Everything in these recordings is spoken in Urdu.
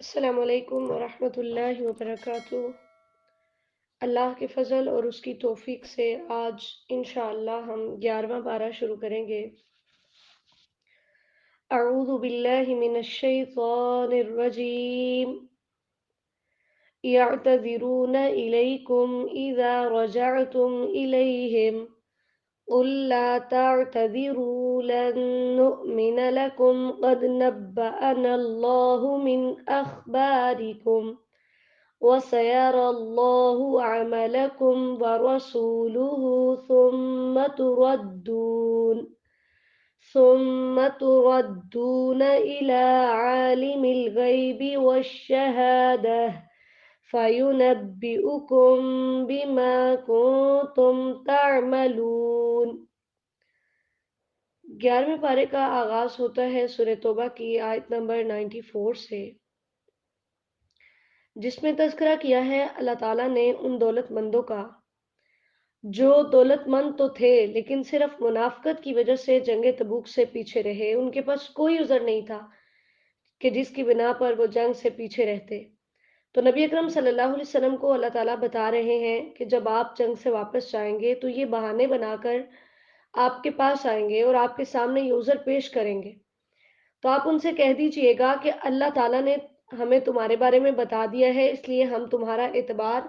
السلام علیکم ورحمۃ اللہ وبرکاتہ۔ اللہ کے فضل اور اس کی توفیق سے آج انشاءاللہ ہم 11واں پارہ شروع کریں گے۔ اعوذ باللہ من الشیطان الرجیم۔ یعتذرون الیکم اذا رجعتم الیہم قل لا تعتذروا لن نؤمن لكم قد نبأنا الله من أخباركم وَسَيَرَى اللَّهُ عَمَلَكُمْ وَرَسُولُهُ ثُمَّ تُرَدُّونَ إِلَى عَالِمِ الْغَيْبِ وَالشَّهَادَةِ فَيُنَبِّئُكُم بِمَا كُنتُمْ تَعْمَلُونَ۔ 11ویں پارے کا آغاز ہوتا ہے سورہ توبہ کی آیت نمبر 94 سے، جس میں تذکرہ کیا ہے اللہ تعالیٰ نے ان دولت مندوں کا جو دولت مند تو تھے لیکن صرف منافقت کی وجہ سے جنگ تبوک سے پیچھے رہے۔ ان کے پاس کوئی عذر نہیں تھا کہ جس کی بنا پر وہ جنگ سے پیچھے رہتے۔ تو نبی اکرم صلی اللہ علیہ وسلم کو اللہ تعالیٰ بتا رہے ہیں کہ جب آپ جنگ سے واپس جائیں گے تو یہ بہانے بنا کر آپ کے پاس آئیں گے اور آپ کے سامنے یہ عذر پیش کریں گے، تو آپ ان سے کہہ دیجئے گا کہ اللہ تعالیٰ نے ہمیں تمہارے بارے میں بتا دیا ہے، اس لیے ہم تمہارا اعتبار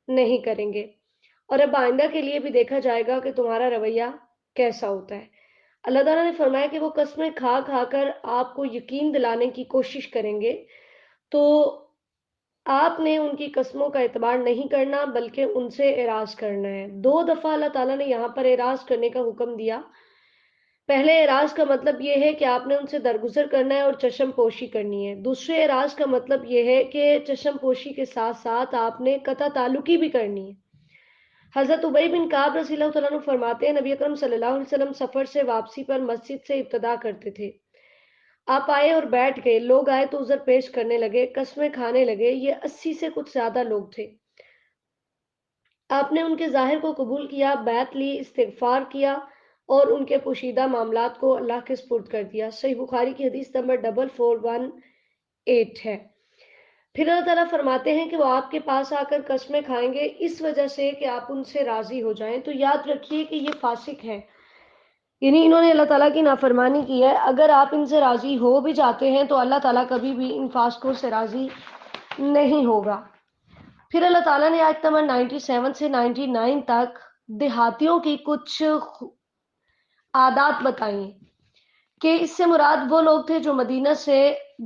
نہیں کریں گے، اور اب آئندہ کے لیے بھی دیکھا جائے گا کہ تمہارا رویہ کیسا ہوتا ہے۔ اللہ تعالیٰ نے فرمایا کہ وہ قسمیں کھا کھا کر آپ کو یقین دلانے کی کوشش کریں گے، تو آپ نے ان کی قسموں کا اعتبار نہیں کرنا بلکہ ان سے اعراض کرنا ہے۔ 2 دفعہ اللہ تعالیٰ نے یہاں پر اعراض کرنے کا حکم دیا۔ پہلے اعراض کا مطلب یہ ہے کہ آپ نے ان سے درگزر کرنا ہے اور چشم پوشی کرنی ہے۔ دوسرے اعراض کا مطلب یہ ہے کہ چشم پوشی کے ساتھ ساتھ آپ نے قطع تعلقی بھی کرنی ہے۔ حضرت ابی بن کعب رضی اللہ تعالیٰ عنہ فرماتے ہیں نبی اکرم صلی اللہ علیہ وسلم سفر سے واپسی پر مسجد سے ابتدا کرتے تھے۔ آپ آئے اور بیٹھ گئے، لوگ آئے تو عذر پیش کرنے لگے، قسمیں کھانے لگے۔ یہ 80 سے کچھ زیادہ لوگ تھے۔ آپ نے ان کے ظاہر کو قبول کیا، بیعت لی، استغفار کیا اور ان کے پوشیدہ معاملات کو اللہ کے سپرد کر دیا۔ صحیح بخاری کی حدیث نمبر 4418 ہے۔ پھر اللہ تعالیٰ فرماتے ہیں کہ وہ آپ کے پاس آ کر قسمیں کھائیں گے اس وجہ سے کہ آپ ان سے راضی ہو جائیں۔ تو یاد رکھیے کہ یہ فاسق ہے، یعنی انہوں نے اللہ تعالیٰ کی نافرمانی کی ہے۔ اگر آپ ان سے راضی ہو بھی جاتے ہیں تو اللہ تعالیٰ کبھی بھی ان فاسقوں سے راضی نہیں ہوگا۔ پھر اللہ تعالیٰ نے آیت نمبر 97 سے 99 تک دیہاتیوں کی کچھ عادات بتائیں کہ اس سے مراد وہ لوگ تھے جو مدینہ سے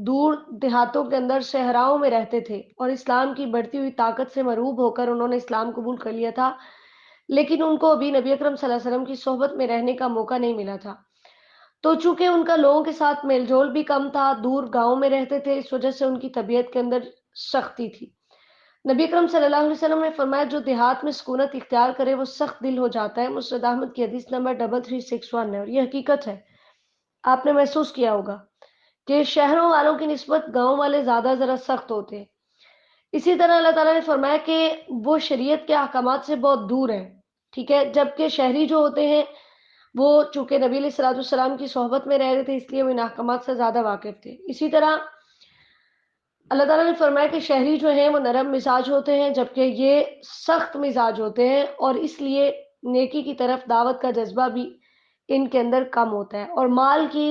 دور دیہاتوں کے اندر صحراؤں میں رہتے تھے اور اسلام کی بڑھتی ہوئی طاقت سے مرعوب ہو کر انہوں نے اسلام قبول کر لیا تھا، لیکن ان کو ابھی نبی اکرم صلی اللہ علیہ وسلم کی صحبت میں رہنے کا موقع نہیں ملا تھا۔ تو چونکہ ان کا لوگوں کے ساتھ میل جول بھی کم تھا، دور گاؤں میں رہتے تھے، اس وجہ سے ان کی طبیعت کے اندر سختی تھی۔ نبی اکرم صلی اللہ علیہ وسلم نے فرمایا جو دیہات میں سکونت اختیار کرے وہ سخت دل ہو جاتا ہے۔ مسند احمد کی حدیث نمبر 3361 ہے، اور یہ حقیقت ہے۔ آپ نے محسوس کیا ہوگا کہ شہروں والوں کی نسبت گاؤں والے زیادہ ذرا سخت ہوتے ہیں۔ اسی طرح اللہ تعالیٰ نے فرمایا کہ وہ شریعت کے احکامات سے بہت دور ہیں، ٹھیک ہے، جبکہ شہری جو ہوتے ہیں وہ چونکہ نبی علیہ الصلوۃ والسلام کی صحبت میں رہ رہے تھے اس لیے وہ ان احکامات سے زیادہ واقف تھے۔ اسی طرح اللہ تعالیٰ نے فرمایا کہ شہری جو ہیں وہ نرم مزاج ہوتے ہیں جبکہ یہ سخت مزاج ہوتے ہیں، اور اس لیے نیکی کی طرف دعوت کا جذبہ بھی ان کے اندر کم ہوتا ہے، اور مال کی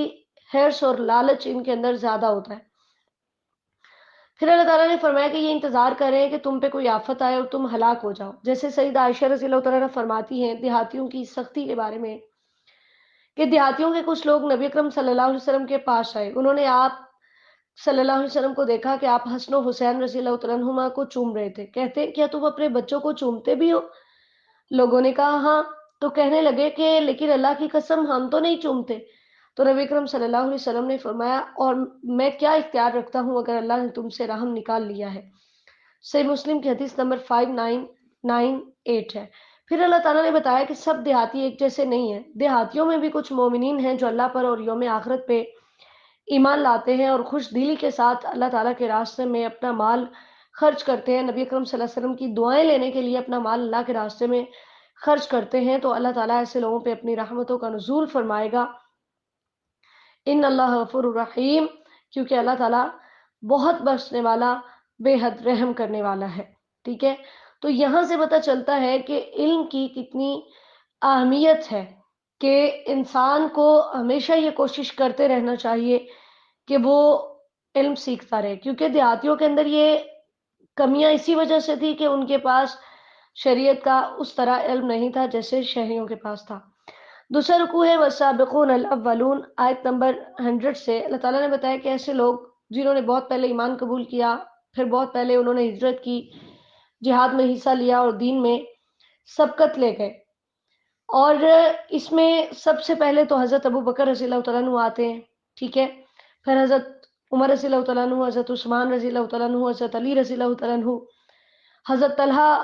حرص اور لالچ ان کے اندر زیادہ ہوتا ہے۔ پھر اللہ تعالیٰ نے فرمایا کہ یہ انتظار کر رہے ہیں کہ تم پہ کوئی آفت آئے اور تم ہلاک ہو جاؤ، جیسے سیدہ عائشہ رضی اللہ تعالیٰ عنہ فرماتی ہیں دیہاتیوں کی سختی کے بارے میں کہ دیہاتیوں کے کچھ لوگ نبی اکرم صلی اللہ علیہ وسلم کے پاس آئے، انہوں نے آپ صلی اللہ علیہ وسلم کو دیکھا کہ آپ حسن و حسین رضی اللہ تعالیٰ عنہما کو چوم رہے تھے، کہتے کیا تم اپنے بچوں کو چومتے بھی ہو؟ لوگوں نے کہا ہاں، تو کہنے لگے کہ لیکن اللہ کی قسم ہم تو نہیں چومتے۔ تو نبی اکرم صلی اللہ علیہ وسلم نے فرمایا اور میں کیا اختیار رکھتا ہوں اگر اللہ نے تم سے رحم نکال لیا ہے۔ صحیح مسلم کی حدیث نمبر 5998 ہے۔ پھر اللہ تعالیٰ نے بتایا کہ سب دیہاتی ایک جیسے نہیں ہیں، دیہاتیوں میں بھی کچھ مومنین ہیں جو اللہ پر اور یوم آخرت پہ ایمان لاتے ہیں اور خوش دلی کے ساتھ اللہ تعالیٰ کے راستے میں اپنا مال خرچ کرتے ہیں، نبی اکرم صلی اللہ علیہ وسلم کی دعائیں لینے کے لیے اپنا مال اللہ کے راستے میں خرچ کرتے ہیں، تو اللہ تعالیٰ ایسے لوگوں پہ اپنی رحمتوں کا نزول فرمائے گا۔ ان اللہ غفور الرحیم، کیونکہ اللہ تعالیٰ بہت بخشنے والا، بے حد رحم کرنے والا ہے. ٹھیک ہے. تو یہاں سے پتہ چلتا ہے کہ علم کی کتنی اہمیت ہے، کہ انسان کو ہمیشہ یہ کوشش کرتے رہنا چاہیے کہ وہ علم سیکھتا رہے، کیونکہ دیہاتیوں کے اندر یہ کمیاں اسی وجہ سے تھی کہ ان کے پاس شریعت کا اس طرح علم نہیں تھا جیسے شہریوں کے پاس تھا. دوسرا رکوع ہے والسابقون الاولون، آیت نمبر 100 سے اللہ تعالیٰ نے بتایا کہ ایسے لوگ جنہوں نے بہت پہلے ایمان قبول کیا، پھر بہت پہلے انہوں نے ہجرت کی، جہاد میں حصہ لیا اور دین میں سبقت لے گئے. اور اس میں سب سے پہلے تو حضرت ابو بکر رضی اللہ تعالیٰ عنہ آتے ہیں. ٹھیک ہے. پھر حضرت عمر رضی اللہ تعالیٰ عنہ، حضرت عثمان رضی اللہ تعالیٰ عنہ، حضرت علی رضی اللہ تعالیٰ عنہ، حضرت طلحہ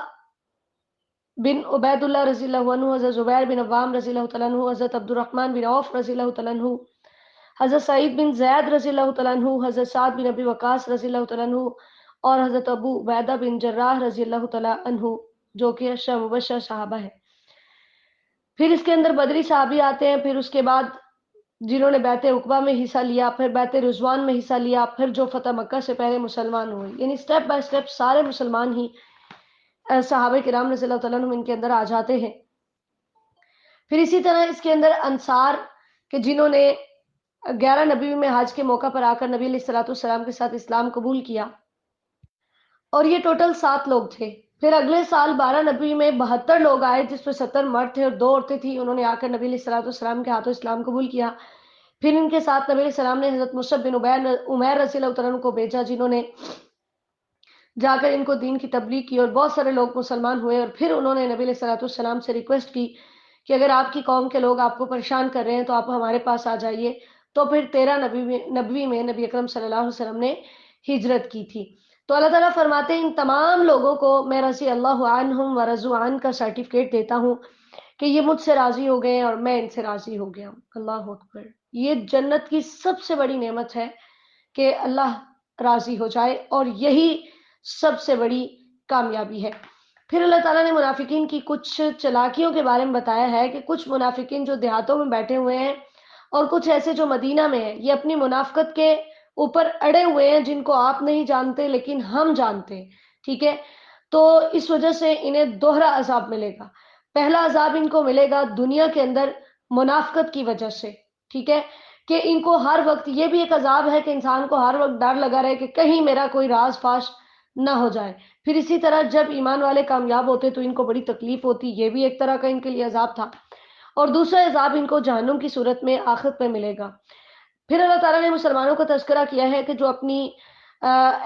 بن عبید اللہ رضی اللہ عنہ، حضرت زبیر بن عوام رضی اللہ تعالیٰ عنہ، حضرت عبد الرحمن بن عوف رضی اللہ تعالیٰ عنہ، حضرت سعید بن زید رضی اللہ تعالیٰ عنہ، حضرت سعد بن ابی وقاص رضی اللہ تعالیٰ عنہ، اور حضرت ابو عبیدہ بن جراح رضی اللہ تعالیٰ عنہ، جو کہ عشرہ مبشرہ صحابہ ہیں. پھر اس کے اندر بدری صحابی آتے ہیں، پھر اس کے بعد جنہوں نے بیعت عقبہ میں حصہ لیا، پھر بیعت رضوان میں حصہ لیا، پھر جو فتح مکہ سے پہلے مسلمان ہوئے. یعنی سٹیپ بائی سٹیپ سارے مسلمان ہی صحابہ کرام رضی اللہ تعالیٰ عنہ ان کے اندر آ جاتے ہیں. پھر اسی طرح اس کے اندر انصار کہ جنہوں نے 11 نبی میں حج کے موقع پر آ کر نبی علیہ الصلوۃ والسلام کے ساتھ اسلام قبول کیا، اور یہ ٹوٹل 7 لوگ تھے. پھر اگلے سال 12 نبی میں 72 لوگ آئے، جس میں 70 مرد تھے اور 2 عورتیں تھیں. انہوں نے آ کر نبی علیہ الصلوۃ والسلام کے ہاتھوں اسلام قبول کیا. پھر ان کے ساتھ نبی علیہ السلام نے حضرت مصعب بن عمیر رضی اللہ تعالیٰ عنہ کو بھیجا، جنہوں نے جا کر ان کو دین کی تبلیغ کی اور بہت سارے لوگ مسلمان ہوئے. اور پھر انہوں نے نبی علیہ الصلوۃ والسلام سے ریکویسٹ کی کہ اگر آپ کی قوم کے لوگ آپ کو پریشان کر رہے ہیں تو آپ ہمارے پاس آ جائیے. تو پھر 13 نبوی میں نبی اکرم صلی اللہ علیہ وسلم نے ہجرت کی تھی. تو اللہ تعالیٰ فرماتے ہیں ان تمام لوگوں کو میں رضی اللہ عنہم ورضوا عنہ کا سرٹیفکیٹ دیتا ہوں کہ یہ مجھ سے راضی ہو گئے ہیں اور میں ان سے راضی ہو گیا ہوں. اللہ اکبر. یہ جنت کی سب سے بڑی نعمت ہے کہ اللہ راضی ہو جائے، اور یہی سب سے بڑی کامیابی ہے. پھر اللہ تعالیٰ نے منافقین کی کچھ چلاکیوں کے بارے میں بتایا ہے کہ کچھ منافقین جو دیہاتوں میں بیٹھے ہوئے ہیں اور کچھ ایسے جو مدینہ میں ہیں، یہ اپنی منافقت کے اوپر اڑے ہوئے ہیں جن کو آپ نہیں جانتے لیکن ہم جانتے ہیں. ٹھیک ہے. تو اس وجہ سے انہیں دوہرا عذاب ملے گا. پہلا عذاب ان کو ملے گا دنیا کے اندر منافقت کی وجہ سے. ٹھیک ہے. کہ ان کو ہر وقت یہ بھی ایک عذاب ہے کہ انسان کو ہر وقت ڈر لگا رہے کہ کہیں میرا کوئی راز فاش نہ ہو جائے. پھر اسی طرح جب ایمان والے کامیاب ہوتے تو ان کو بڑی تکلیف ہوتی، یہ بھی ایک طرح کا ان کے لیے عذاب تھا. اور دوسرا عذاب ان کو جہنم کی صورت میں آخرت میں ملے گا. پھر اللہ تعالیٰ نے مسلمانوں کا تذکرہ کیا ہے کہ جو اپنی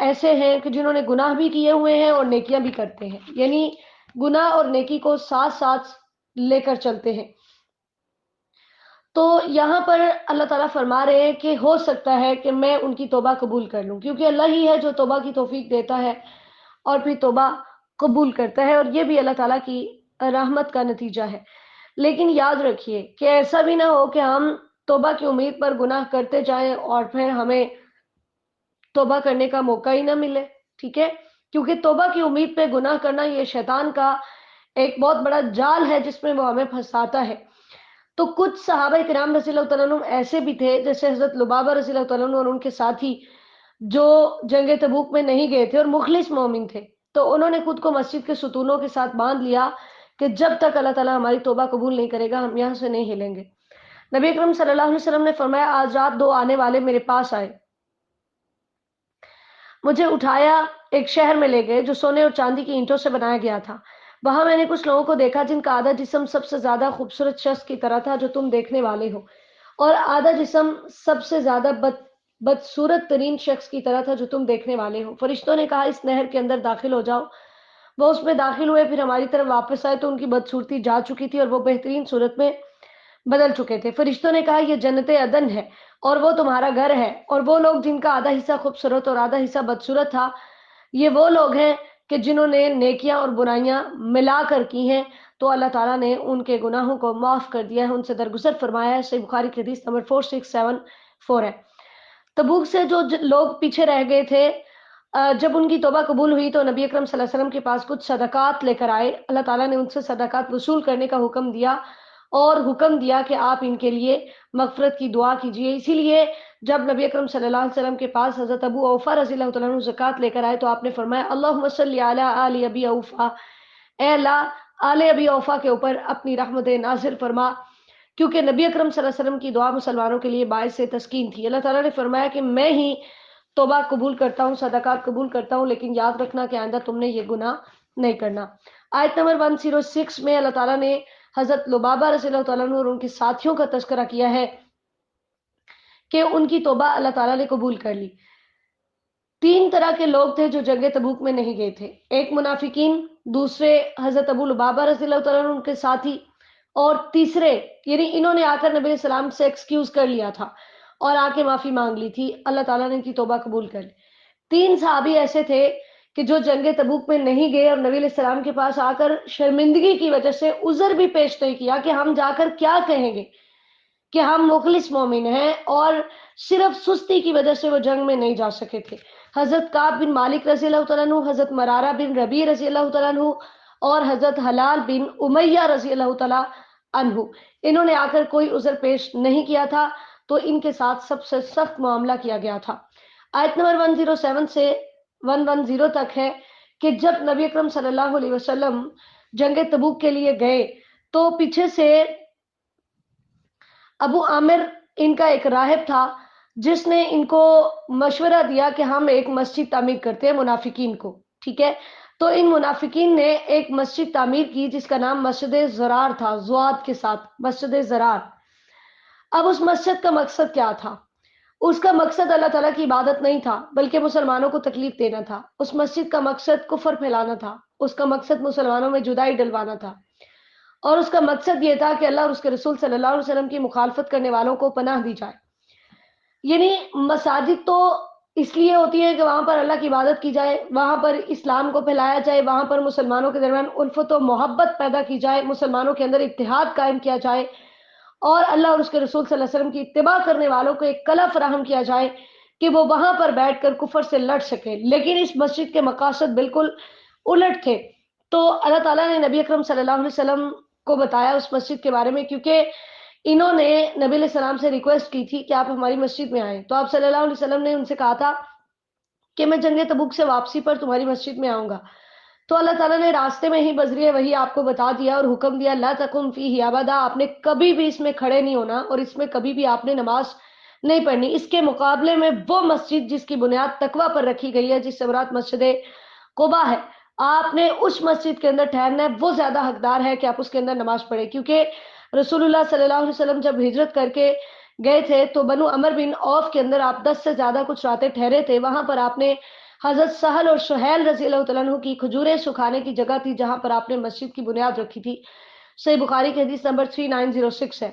ایسے ہیں کہ جنہوں نے گناہ بھی کیے ہوئے ہیں اور نیکیاں بھی کرتے ہیں، یعنی گناہ اور نیکی کو ساتھ ساتھ لے کر چلتے ہیں. تو یہاں پر اللہ تعالیٰ فرما رہے ہیں کہ ہو سکتا ہے کہ میں ان کی توبہ قبول کر لوں، کیونکہ اللہ ہی ہے جو توبہ کی توفیق دیتا ہے اور پھر توبہ قبول کرتا ہے، اور یہ بھی اللہ تعالیٰ کی رحمت کا نتیجہ ہے. لیکن یاد رکھیے کہ ایسا بھی نہ ہو کہ ہم توبہ کی امید پر گناہ کرتے جائیں اور پھر ہمیں توبہ کرنے کا موقع ہی نہ ملے. ٹھیک ہے. کیونکہ توبہ کی امید پہ گناہ کرنا یہ شیطان کا ایک بہت بڑا جال ہے جس میں وہ ہمیں پھنساتا ہے. تو کچھ صحابہ کرام رضی اللہ تعالیٰ عنہ ایسے بھی تھے، جیسے حضرت لبابہ رضی اللہ تعالیٰ عنہ اور ان کے ساتھی، جو جنگ تبوک میں نہیں گئے تھے اور مخلص مومن تھے. تو انہوں نے خود کو مسجد کے ستونوں کے ساتھ باندھ لیا کہ جب تک اللہ تعالیٰ ہماری توبہ قبول نہیں کرے گا ہم یہاں سے نہیں ہلیں گے. نبی اکرم صلی اللہ علیہ وسلم نے فرمایا آج رات 2 آنے والے میرے پاس آئے، مجھے اٹھایا، ایک شہر میں لے گئے جو سونے اور چاندی کی اینٹوں سے بنایا گیا تھا. وہاں میں نے کچھ لوگوں کو دیکھا جن کا آدھا جسم سب سے زیادہ خوبصورت شخص کی طرح تھا جو تم دیکھنے والے ہو، اور آدھا جسم سب سے زیادہ بدصورت ترین شخص کی طرح تھا جو تم دیکھنے والے ہو. فرشتوں نے کہا اس نہر کے اندر داخل ہو جاؤ. وہ اس میں داخل ہوئے، پھر ہماری طرف واپس آئے تو ان کی بدصورتی جا چکی تھی اور وہ بہترین صورت میں بدل چکے تھے. فرشتوں نے کہا یہ جنت عدن ہے اور وہ تمہارا گھر ہے، اور وہ لوگ جن کا آدھا حصہ خوبصورت اور آدھا حصہ بدصورت تھا، یہ وہ لوگ ہیں کہ جنہوں نے نیکیاں اور برائیاں ملا کر کی ہیں، تو اللہ تعالیٰ نے ان کے گناہوں کو معاف کر دیا ہے، ان سے درگزر فرمایا ہے. صحیح بخاری کی حدیث نمبر 4674 ہے. تبوک سے جو لوگ پیچھے رہ گئے تھے، جب ان کی توبہ قبول ہوئی تو نبی اکرم صلی اللہ علیہ وسلم کے پاس کچھ صدقات لے کر آئے. اللہ تعالیٰ نے ان سے صدقات وصول کرنے کا حکم دیا اور حکم دیا کہ آپ ان کے لیے مغفرت کی دعا کیجئے. اسی لیے جب نبی اکرم صلی اللہ علیہ وسلم کے پاس حضرت ابو اوفا رضی اللہ تعالیٰ عنہ زکوٰۃ لے کر آئے تو آپ نے فرمایا اللہم صلی علی آل ابی اوفا، اے اللہ آل ابی اوفا کے اوپر اپنی رحمت نازل فرما، کیونکہ نبی اکرم صلی اللہ علیہ وسلم کی دعا مسلمانوں کے لیے باعث تسکین تھی۔ اللہ تعالیٰ نے فرمایا کہ میں ہی توبہ قبول کرتا ہوں، صدقات قبول کرتا ہوں، لیکن یاد رکھنا کہ آئندہ تم نے یہ گناہ نہیں کرنا۔ آیت نمبر 106 میں اللہ تعالیٰ نے حضرت لبابہ رضی اللہ تعالیٰ عنہ اور ان کے ساتھیوں کا تذکرہ کیا ہے کہ ان کی توبہ اللہ تعالیٰ نے قبول کر لی۔ 3 طرح کے لوگ تھے جو جنگ تبوک میں نہیں گئے تھے، ایک منافقین، دوسرے حضرت ابو لبابہ رضی اللہ تعالیٰ عنہ ان کے ساتھی، اور تیسرے یعنی انہوں نے آ کر نبی علیہ السلام سے ایکسکیوز کر لیا تھا اور آ کے معافی مانگ لی تھی، اللہ تعالیٰ نے ان کی توبہ قبول کر لی۔ 3 صحابی ایسے تھے کہ جو جنگ تبوک میں نہیں گئے اور نبی علیہ السلام کے پاس آ کر شرمندگی کی وجہ سے عذر بھی پیش نہیں کیا کہ ہم جا کر کیا کہیں گے کہ ہم مخلص مومن ہیں، اور صرف سستی کی وجہ سے وہ جنگ میں نہیں جا سکے تھے۔ حضرت کعب بن مالک رضی اللہ تعالیٰ عنہ، حضرت مرارہ بن ربیع رضی اللہ تعالیٰ عنہ اور حضرت حلال بن امیہ رضی اللہ تعالیٰ عنہ، انہوں نے آ کر کوئی عذر پیش نہیں کیا تھا، تو ان کے ساتھ سب سے سخت معاملہ کیا گیا تھا۔ آیت نمبر 107 سے 110 تک ہے کہ جب نبی اکرم صلی اللہ علیہ وسلم جنگ تبوک کے لیے گئے تو پیچھے سے ابو عامر ان کا ایک راہب تھا جس نے ان کو مشورہ دیا کہ ہم ایک مسجد تعمیر کرتے ہیں منافقین کو، ٹھیک ہے؟ تو ان منافقین نے ایک مسجد تعمیر کی جس کا نام مسجد زرار تھا، زواد کے ساتھ، مسجد زرار۔ اب اس مسجد کا مقصد کیا تھا؟ اس کا مقصد اللہ تعالیٰ کی عبادت نہیں تھا بلکہ مسلمانوں کو تکلیف دینا تھا۔ اس مسجد کا مقصد کفر پھیلانا تھا، اس کا مقصد مسلمانوں میں جدائی ڈلوانا تھا، اور اس کا مقصد یہ تھا کہ اللہ اور اس کے رسول صلی اللہ علیہ وسلم کی مخالفت کرنے والوں کو پناہ دی جائے۔ یعنی مساجد تو اس لیے ہوتی ہے کہ وہاں پر اللہ کی عبادت کی جائے، وہاں پر اسلام کو پھیلایا جائے، وہاں پر مسلمانوں کے درمیان الفت و محبت پیدا کی جائے، مسلمانوں کے اندر اتحاد قائم کیا جائے، اور اللہ اور اس کے رسول صلی اللہ علیہ وسلم کی اتباع کرنے والوں کو ایک کلہ فراہم کیا جائے کہ وہ وہاں پر بیٹھ کر کفر سے لڑ سکے۔ لیکن اس مسجد کے مقاصد بالکل الٹ تھے۔ تو اللہ تعالیٰ نے نبی اکرم صلی اللہ علیہ وسلم کو بتایا اس مسجد کے بارے میں، کیونکہ انہوں نے نبی علیہ السلام سے ریکویسٹ کی تھی کہ آپ ہماری مسجد میں آئیں، تو آپ صلی اللہ علیہ وسلم نے ان سے کہا تھا کہ میں جنگ تبوک سے واپسی پر تمہاری مسجد میں آؤں گا۔ تو اللہ تعالیٰ نے راستے میں ہی بذریعہ وہی آپ کو بتا دیا اور حکم دیا لا تقم فیہ ابدا، آپ نے کبھی بھی اس میں کھڑے نہیں ہونا اور اس میں کبھی بھی آپ نے نماز نہیں پڑھنی۔ اس کے مقابلے میں وہ مسجد جس کی بنیاد تقوی پر رکھی گئی ہے، جس سے مراد مسجد قباء ہے، آپ نے اس مسجد کے اندر ٹھہرنا ہے، وہ زیادہ حقدار ہے کہ آپ اس کے اندر نماز پڑھیں۔ کیونکہ رسول اللہ صلی اللہ علیہ وسلم جب ہجرت کر کے گئے تھے تو بنو عمر بن عوف کے اندر آپ 10 سے زیادہ کچھ راتیں ٹھہرے تھے، وہاں پر آپ نے حضرت سہل اور سہیل رضی اللہ تعالیٰ عنہ کی کھجوریں سکھانے کی جگہ تھی جہاں پر آپ نے مسجد کی بنیاد رکھی تھی، صحیح بخاری کی حدیث نمبر 3906 ہے۔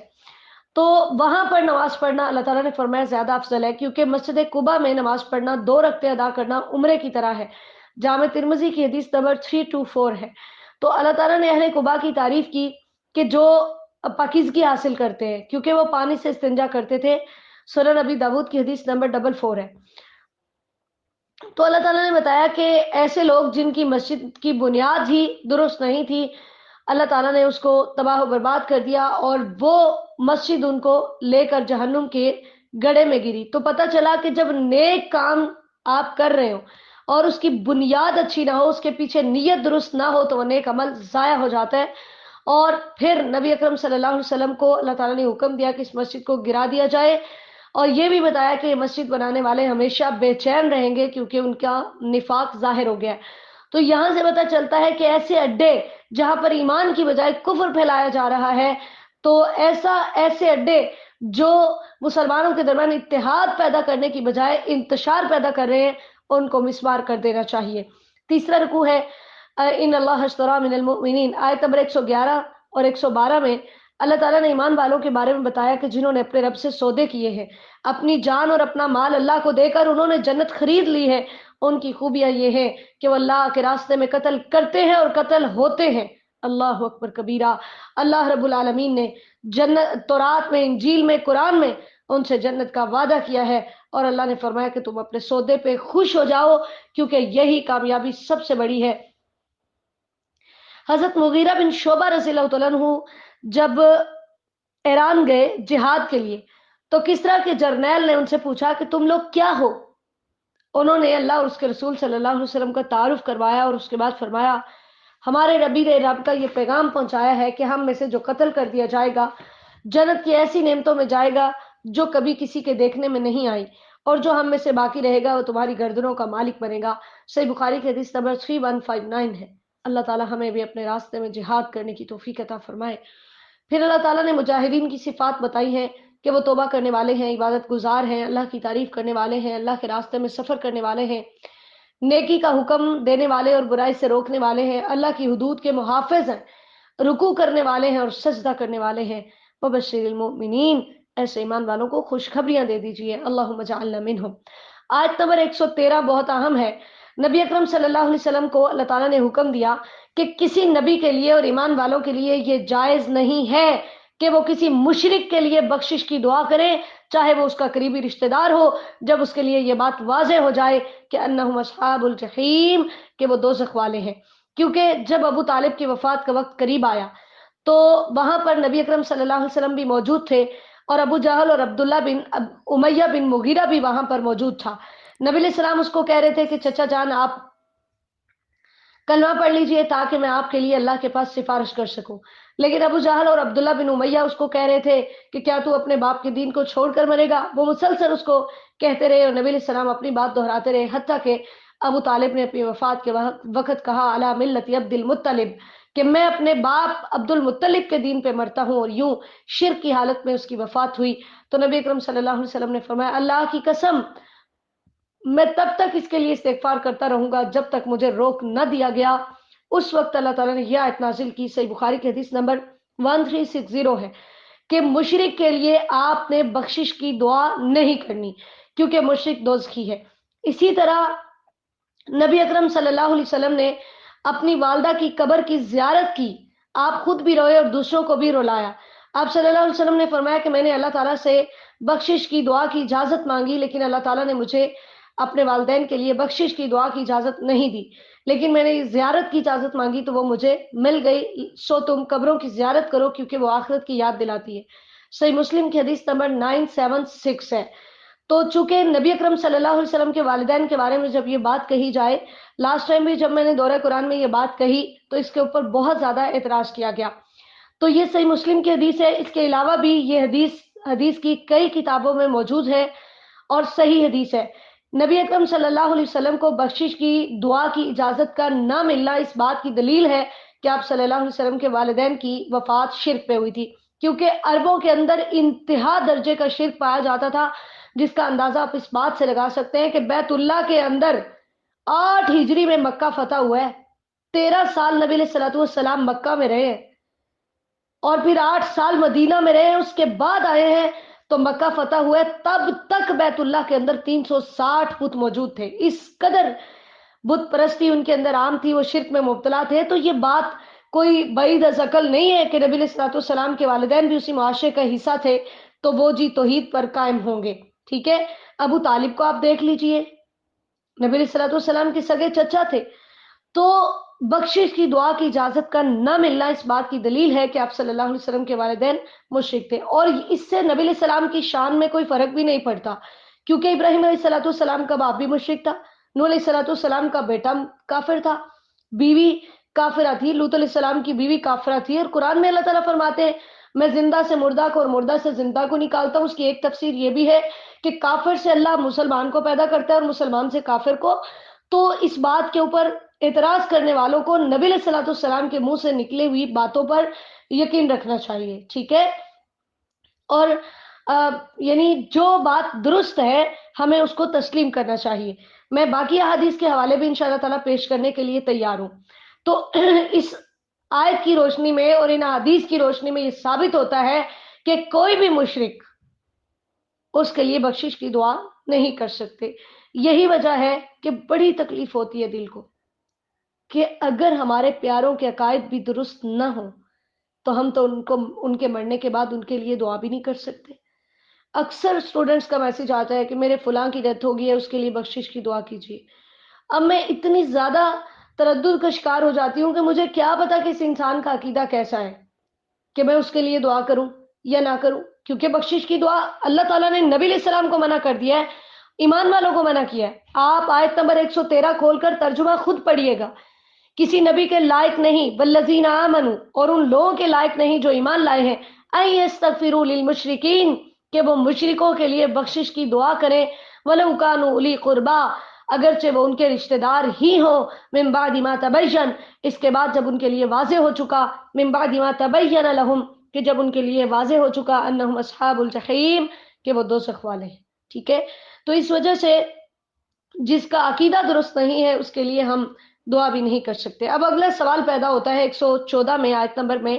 تو وہاں پر نماز پڑھنا اللہ تعالیٰ نے فرمایا زیادہ افضل ہے، کیونکہ مسجد قباء میں نماز پڑھنا 2 رکعتیں ادا کرنا عمرے کی طرح ہے، جامع ترمذی کی حدیث نمبر 324 ہے۔ تو اللہ تعالیٰ نے اہل قباء کی تعریف کی کہ جو پاکیزگی حاصل کرتے ہیں، کیونکہ وہ پانی سے استنجا کرتے تھے، سنن نبی داؤد کی حدیث نمبر 44 ہے۔ تو اللہ تعالیٰ نے بتایا کہ ایسے لوگ جن کی مسجد کی بنیاد ہی درست نہیں تھی، اللہ تعالیٰ نے اس کو تباہ و برباد کر دیا اور وہ مسجد ان کو لے کر جہنم کے گڑھے میں گری۔ تو پتہ چلا کہ جب نیک کام آپ کر رہے ہو اور اس کی بنیاد اچھی نہ ہو، اس کے پیچھے نیت درست نہ ہو، تو وہ نیک عمل ضائع ہو جاتا ہے۔ اور پھر نبی اکرم صلی اللہ علیہ وسلم کو اللہ تعالیٰ نے حکم دیا کہ اس مسجد کو گرا دیا جائے، اور یہ بھی بتایا کہ یہ مسجد بنانے والے ہمیشہ بے چین رہیں گے کیونکہ ان کا نفاق ظاہر ہو گیا ہے۔ تو یہاں سے پتہ چلتا ہے کہ ایسے اڈے جہاں پر ایمان کی بجائے کفر پھیلایا جا رہا ہے، تو ایسے اڈے جو مسلمانوں کے درمیان اتحاد پیدا کرنے کی بجائے انتشار پیدا کر رہے ہیں، ان کو مسمار کر دینا چاہیے۔ تیسرا رکوع ہے ان اللہ اشتری من المؤمنین، آیت نمبر 111 اور 112 میں اللہ تعالیٰ نے ایمان والوں کے بارے میں بتایا کہ جنہوں نے اپنے رب سے سودے کیے ہیں، اپنی جان اور اپنا مال اللہ کو دے کر انہوں نے جنت خرید لی ہے، ان کی خوبیاں یہ ہیں کہ وہ اللہ کے راستے میں قتل کرتے ہیں اور قتل ہوتے ہیں۔ اللہ اکبر کبیرہ، اللہ رب العالمین نے جنت تورات میں، انجیل میں، قرآن میں ان سے جنت کا وعدہ کیا ہے، اور اللہ نے فرمایا کہ تم اپنے سودے پہ خوش ہو جاؤ کیونکہ یہی کامیابی سب سے بڑی ہے۔ حضرت مغیرہ بن شعبہ رضی اللہ تعالیٰ عنہ جب ایران گئے جہاد کے لیے، تو کسرا کے جرنیل نے ان سے پوچھا کہ تم لوگ کیا ہو؟ انہوں نے اللہ اور اس کے رسول صلی اللہ علیہ وسلم کا تعارف کروایا اور اس کے بعد فرمایا ہمارے ربی نے رب کا یہ پیغام پہنچایا ہے کہ ہم میں سے جو قتل کر دیا جائے گا جنت کی ایسی نعمتوں میں جائے گا جو کبھی کسی کے دیکھنے میں نہیں آئی، اور جو ہم میں سے باقی رہے گا وہ تمہاری گردنوں کا مالک بنے گا۔ صحیح بخاری کی حدیث نمبر 3159 ہے۔ اللہ تعالی ہمیں بھی اپنے راستے میں جہاد کرنے کی توفیق عطا فرمائے۔ پھر اللہ تعالیٰ نے مجاہدین کی صفات بتائی ہیں کہ وہ توبہ کرنے والے ہیں، عبادت گزار ہیں، اللہ کی تعریف کرنے والے ہیں، اللہ کے راستے میں سفر کرنے والے ہیں، نیکی کا حکم دینے والے اور برائی سے روکنے والے ہیں، اللہ کی حدود کے محافظ ہیں، رکوع کرنے والے ہیں اور سجدہ کرنے والے ہیں۔ وبشر المؤمنین، ایسے ایمان والوں کو خوشخبریاں دے دیجئے۔ اللہم اجعلنا منہم۔ آیت نمبر 113 بہت اہم ہے۔ نبی اکرم صلی اللہ علیہ وسلم کو اللہ تعالیٰ نے حکم دیا کہ کسی نبی کے لیے اور ایمان والوں کے لیے یہ جائز نہیں ہے کہ وہ کسی مشرک کے لیے بخشش کی دعا کرے، چاہے وہ اس کا قریبی رشتہ دار ہو، جب اس کے لیے یہ بات واضح ہو جائے کہ انہم اصحاب الجحیم، کہ وہ دوزخ والے ہیں۔ کیونکہ جب ابو طالب کی وفات کا وقت قریب آیا تو وہاں پر نبی اکرم صلی اللہ علیہ وسلم بھی موجود تھے، اور ابو جہل اور عبداللہ بن امیہ بن مغیرہ بھی وہاں پر موجود تھا۔ نبی علیہ السلام اس کو کہہ رہے تھے کہ چچا جان آپ کلمہ پڑھ لیجئے تاکہ میں آپ کے لیے اللہ کے پاس سفارش کر سکوں، لیکن ابو جہل اور عبداللہ بن امیہ اس کو کہہ رہے تھے کہ کیا تو اپنے باپ کے دین کو چھوڑ کر مرے گا؟ وہ مسلسل اس کو کہتے رہے اور نبی علیہ السلام اپنی بات دہراتے رہے، حتیٰ کہ ابو طالب نے اپنی وفات کے وقت کہا علی ملت عبد المطلب، کہ میں اپنے باپ عبد المطلب کے دین پہ مرتا ہوں، اور یوں شرک کی حالت میں اس کی وفات ہوئی۔ تو نبی اکرم صلی اللہ علیہ وسلم نے فرمایا اللہ کی قسم میں تب تک اس کے لیے استغفار کرتا رہوں گا جب تک مجھے روک نہ دیا گیا۔ اس وقت اللہ تعالیٰ نے یہ آیت نازل کی، صحیح بخاری کی حدیث نمبر 1360 ہے، کہ مشرک کے لیے آپ نے بخشش کی دعا نہیں کرنی، کیونکہ مشرک دوزخی ہے۔ اسی طرح نبی اکرم صلی اللہ علیہ وسلم نے اپنی والدہ کی قبر کی زیارت کی، آپ خود بھی روئے اور دوسروں کو بھی رلایا۔ آپ صلی اللہ علیہ وسلم نے فرمایا کہ میں نے اللہ تعالیٰ سے بخشش کی دعا کی اجازت مانگی، لیکن اللہ تعالیٰ نے مجھے اپنے والدین کے لیے بخشش کی دعا کی اجازت نہیں دی، لیکن میں نے زیارت کی اجازت مانگی تو وہ مجھے مل گئی، سو تم قبروں کی زیارت کرو کیونکہ وہ آخرت کی یاد دلاتی ہے۔ صحیح مسلم کی حدیث نمبر 976 ہے۔ تو چونکہ نبی اکرم صلی اللہ علیہ وسلم کے والدین کے بارے میں جب یہ بات کہی جائے، لاسٹ ٹائم بھی جب میں نے دورہ قرآن میں یہ بات کہی تو اس کے اوپر بہت زیادہ اعتراض کیا گیا، تو یہ صحیح مسلم کی حدیث ہے۔ اس کے علاوہ بھی یہ حدیث کی کئی کتابوں میں موجود ہے اور صحیح حدیث ہے۔ نبی اکرم صلی اللہ علیہ وسلم کو بخشش کی دعا کی اجازت کا نہ ملنا اس بات کی دلیل ہے کہ آپ صلی اللہ علیہ وسلم کے والدین کی وفات شرک پہ ہوئی تھی، کیونکہ عربوں کے اندر انتہا درجے کا شرک پایا جاتا تھا، جس کا اندازہ آپ اس بات سے لگا سکتے ہیں کہ بیت اللہ کے اندر 8 ہجری میں مکہ فتح ہوا ہے، 13 سال نبی علیہ الصلوۃ والسلام مکہ میں رہے ہیں، اور پھر 8 سال مدینہ میں رہے ہیں، اس کے بعد آئے ہیں تو مکہ فتح ہوا ہے۔ تب تک بیت اللہ کے اندر 360 بت موجود تھے، اس قدر بت پرستی ان کے اندر عام تھی، وہ شرک میں مبتلا تھے۔ تو یہ بات کوئی بعید از عقل نہیں ہے کہ نبی علیہ الصلوۃ والسلام کے والدین بھی اسی معاشرے کا حصہ تھے تو وہ جی توحید پر قائم ہوں گے، ٹھیک ہے۔ ابو طالب کو آپ دیکھ لیجئے، نبی علیہ الصلوۃ والسلام کے سگے چچا تھے، تو بخشش کی دعا کی اجازت کا نہ ملنا اس بات کی دلیل ہے کہ آپ صلی اللہ علیہ وسلم کے والدین مشرک تھے، اور اس سے نبی علیہ السلام کی شان میں کوئی فرق بھی نہیں پڑتا، کیونکہ ابراہیم علیہ الصلوۃ والسلام کا باپ بھی مشرک تھا، نوح علیہ الصلوۃ والسلام کا بیٹا کافر تھا، بیوی کافرہ تھی، لوط علیہ السلام کی بیوی کافرہ تھی، اور قرآن میں اللہ تعالیٰ فرماتے ہیں میں زندہ سے مردہ کو اور مردہ سے زندہ کو نکالتا ہوں۔ اس کی ایک تفسیر یہ بھی ہے کہ کافر سے اللہ مسلمان کو پیدا کرتا ہے اور مسلمان سے کافر کو۔ تو اس بات کے اوپر اعتراض کرنے والوں کو نبی علیہ الصلوۃ والسلام کے منہ سے نکلے ہوئی باتوں پر یقین رکھنا چاہیے، ٹھیک ہے۔ اور یعنی جو بات درست ہے ہمیں اس کو تسلیم کرنا چاہیے۔ میں باقی احادیث کے حوالے بھی انشاءاللہ تعالیٰ پیش کرنے کے لیے تیار ہوں۔ تو اس آیت کی روشنی میں اور ان احادیث کی روشنی میں یہ ثابت ہوتا ہے کہ کوئی بھی مشرک اس کے لیے بخشش کی دعا نہیں کر سکتے۔ یہی وجہ ہے کہ بڑی تکلیف ہوتی ہے دل کو کہ اگر ہمارے پیاروں کے عقائد بھی درست نہ ہوں تو ہم تو ان کے مرنے کے بعد ان کے لیے دعا بھی نہیں کر سکتے۔ اکثر سٹوڈنٹس کا میسج آتا ہے کہ میرے فلاں کی ڈیتھ ہو گئی ہے، اس کے لیے بخشش کی دعا کیجیے۔ اب میں اتنی زیادہ تردد کا شکار ہو جاتی ہوں کہ مجھے کیا پتا کہ اس انسان کا عقیدہ کیسا ہے کہ میں اس کے لیے دعا کروں یا نہ کروں، کیونکہ بخشش کی دعا اللہ تعالیٰ نے نبی علیہ السلام کو منع کر دیا ہے، ایمان والوں کو منع کیا ہے۔ آپ آیت نمبر 113 کھول کر ترجمہ خود پڑھیے گا۔ کسی نبی کے لائق نہیں، والذین آمنوا، اور ان لوگوں کے لائق نہیں جو ایمان لائے ہیں، ان یستغفروا للمشرکین، کہ وہ مشرکوں کے لیے بخشش کی دعا کریں، ولو کانوا اولی قربا، اگرچہ وہ ان کے رشتہ دار ہی ہوں، من بعد ما تبین، اس کے بعد جب ان کے لیے واضح ہو چکا، من بعد ما تبین لہم، کہ جب ان کے لیے واضح ہو چکا، انہم اصحاب الجحیم، کہ وہ دوزخ والے ہیں۔ ٹھیک ہے، تو اس وجہ سے جس کا عقیدہ درست نہیں ہے اس کے لیے ہم دعا بھی نہیں کر سکتے۔ اب اگلا سوال پیدا ہوتا ہے 114 میں، آیت نمبر میں،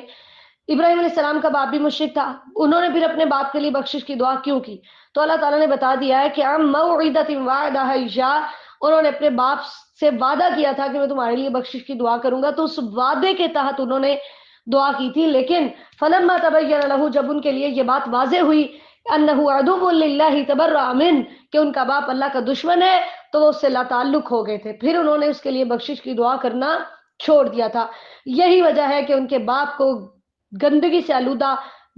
ابراہیم علیہ السلام کا باپ بھی مشرک تھا، انہوں نے پھر اپنے باپ کے لیے بخشش کی دعا کیوں کی؟ تو اللہ تعالیٰ نے بتا دیا ہے کہ عن موعدۃ وعدہا ایاہ، انہوں نے اپنے باپ سے وعدہ کیا تھا کہ میں تمہارے لیے بخشش کی دعا کروں گا، تو اس وعدے کے تحت انہوں نے دعا کی تھی، لیکن فلما تبین لہ، جب ان کے لیے یہ بات واضح ہوئی انہ عدو للہ تبرأ منہ، کہ ان کا باپ اللہ کا دشمن ہے، تو وہ اس سے لا تعلق ہو گئے تھے، پھر انہوں نے اس کے لیے بخشش کی دعا کرنا چھوڑ دیا تھا۔ یہی وجہ ہے کہ ان کے باپ کو گندگی سے آلودہ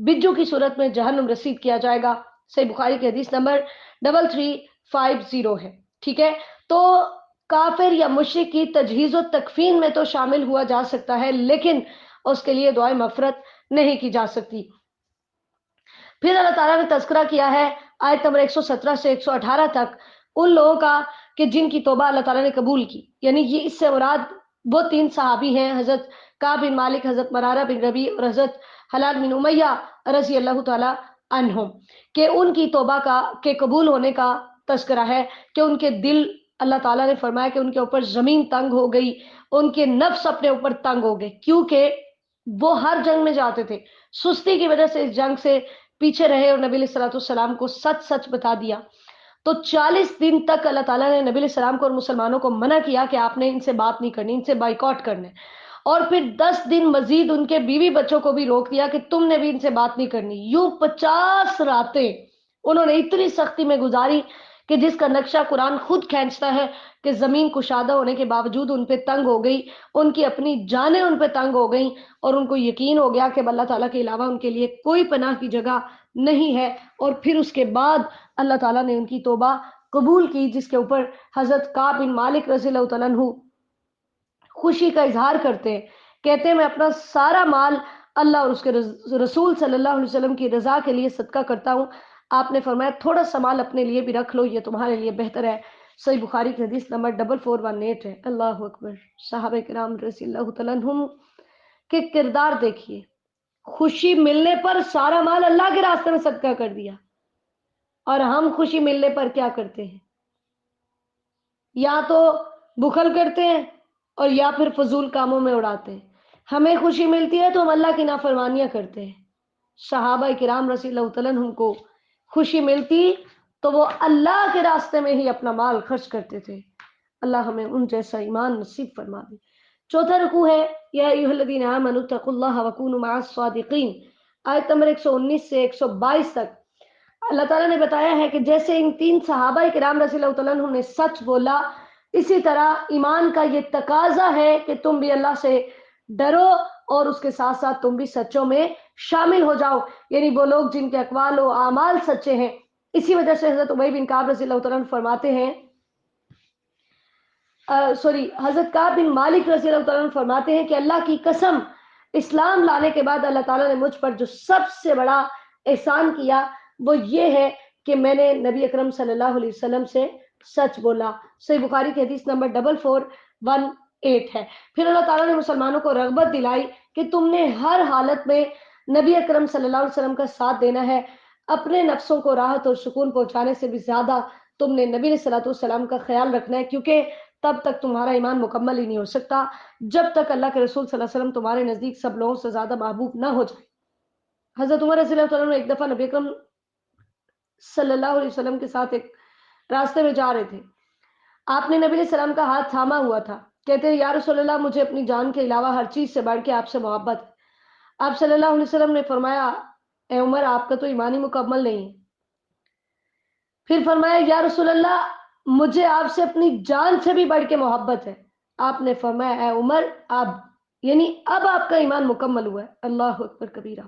بجو کی صورت میں جہنم رسید کیا جائے گا۔ صحیح بخاری کی حدیث نمبر 3350 ہے۔ ٹھیک ہے، تو کافر یا مشرک کی تجہیز و تکفین میں تو شامل ہوا جا سکتا ہے، لیکن اس کے لیے دعائے مغفرت نہیں کی جا سکتی۔ پھر اللہ تعالیٰ نے تذکرہ کیا ہے آیت نمبر 117 سے 118 تک ان لوگوں کا کہ جن کی توبہ اللہ تعالیٰ نے قبول کی، یعنی یہ اس سے مراد وہ 3 صحابی ہیں، حضرت کعب بن مالک، حضرت مرارہ بن ربیع اور حضرت حلال بن امیہ رضی اللہ تعالیٰ عنہم، کہ ان کی توبہ کے قبول ہونے کا تذکرہ ہے، کہ ان کے دل، اللہ تعالیٰ نے فرمایا کہ ان کے اوپر زمین تنگ ہو گئی، ان کے نفس اپنے اوپر تنگ ہو گئے، کیونکہ وہ ہر جنگ میں جاتے تھے، سستی کی وجہ سے اس جنگ سے پیچھے رہے اور نبی علیہ الصلوۃ والسلام کو سچ سچ بتا دیا۔ تو 40 دن تک اللہ تعالیٰ نے نبی علیہ السلام کو اور مسلمانوں کو منع کیا کہ آپ نے ان سے بات نہیں کرنی، ان سے بائیکاٹ کرنا ہے، اور پھر 10 دن مزید ان کے بیوی بچوں کو بھی روک دیا کہ تم نے بھی ان سے بات نہیں کرنی۔ یوں 50 راتیں انہوں نے اتنی سختی میں گزاری کہ جس کا نقشہ قرآن خود کھینچتا ہے کہ زمین کشادہ ہونے کے باوجود ان پہ تنگ ہو گئی، ان کی اپنی جانیں ان پہ تنگ ہو گئیں، اور ان کو یقین ہو گیا کہ اللہ تعالیٰ کے علاوہ ان کے لیے کوئی پناہ کی جگہ نہیں ہے، اور پھر اس کے بعد اللہ تعالیٰ نے ان کی توبہ قبول کی، جس کے اوپر حضرت کعب بن مالک رضی اللہ تعالیٰ عنہ خوشی کا اظہار کرتے ہیں، کہتے ہیں میں اپنا سارا مال اللہ اور اس کے رسول صلی اللہ علیہ وسلم کی رضا کے لیے صدقہ کرتا ہوں۔ آپ نے فرمایا تھوڑا سا مال اپنے لیے بھی رکھ لو، یہ تمہارے لیے بہتر ہے۔ صحیح بخاری کی حدیث نمبر 4418 ہے۔ اللہ اکبر، صحابہ کرام رضی اللہ تعالیٰ عنہم کے کردار دیکھیے، خوشی ملنے پر سارا مال اللہ کے راستے میں صدقہ کر دیا، اور ہم خوشی ملنے پر کیا کرتے ہیں؟ یا تو بخل کرتے ہیں اور یا پھر فضول کاموں میں اڑاتے ہیں۔ ہمیں خوشی ملتی ہے تو ہم اللہ کی نافرمانیاں کرتے ہیں۔ صحابہ کرام رضی اللہ تعالیٰ عنہم کو خوشی ملتی تو وہ اللہ کے راستے میں ہی اپنا مال خرچ کرتے تھے۔ اللہ ہمیں ان جیسا ایمان نصیب فرما دے۔ چوتھا رکوع ہے یا ایھا الذین آمنوا اتقوا اللہ وکونوا مع الصادقین، آیت نمبر 119 سے 122 تک اللہ تعالیٰ نے بتایا ہے کہ جیسے ان 3 صحابہ کرام رضی اللہ تعالیٰ عنہ نے سچ بولا، اسی طرح ایمان کا یہ تقاضا ہے کہ تم بھی اللہ سے ڈرو اور اس کے ساتھ ساتھ تم بھی سچوں میں شامل ہو جاؤ، یعنی وہ لوگ جن کے اقوال و اعمال سچے ہیں۔ اسی وجہ سے حضرت ابی بن کعب رضی اللہ تعالیٰ عنہ فرماتے ہیں، حضرت کعب بن مالک رضی اللہ تعالیٰ عنہ فرماتے ہیں کہ اللہ کی قسم، اسلام لانے کے بعد اللہ تعالیٰ نے مجھ پر جو سب سے بڑا احسان کیا وہ یہ ہے کہ میں نے نبی اکرم صلی اللہ علیہ وسلم سے سچ بولا۔ صحیح بخاری کی حدیث نمبر 4418 ہے۔ پھر اللہ تعالیٰ نے مسلمانوں کو رغبت دلائی کہ تم نے ہر حالت میں نبی اکرم صلی اللہ علیہ وسلم کا ساتھ دینا ہے، اپنے نفسوں کو راحت اور سکون پہنچانے سے بھی زیادہ تم نے نبی علیہ السلام کا خیال رکھنا ہے، کیونکہ تب تک تمہارا ایمان مکمل ہی نہیں ہو سکتا جب تک اللہ کے رسول صلی اللہ علیہ وسلم تمہارے نزدیک سب لوگوں سے زیادہ محبوب نہ ہو جائے۔ حضرت عمر رضی اللہ عنہ ایک دفعہ نبی اکرم صلی اللہ علیہ وسلم کے ساتھ ایک راستے میں جا رہے تھے، آپ نے نبی علیہ السلام کا ہاتھ تھاما ہوا تھا، کہتے ہیں یا رسول اللہ مجھے اپنی جان کے علاوہ ہر چیز سے بڑھ کے آپ سے محبت ہے۔ آپ صلی اللہ علیہ وسلم نے فرمایا اے عمر آپ کا تو ایمان ہی مکمل نہیں ہے۔ پھر فرمایا یا رسول اللہ مجھے آپ سے اپنی جان سے بھی بڑھ کے محبت ہے۔ آپ نے فرمایا اے عمر اب، یعنی اب آپ کا ایمان مکمل ہوا ہے۔ اللہ اکبر کبیرہ۔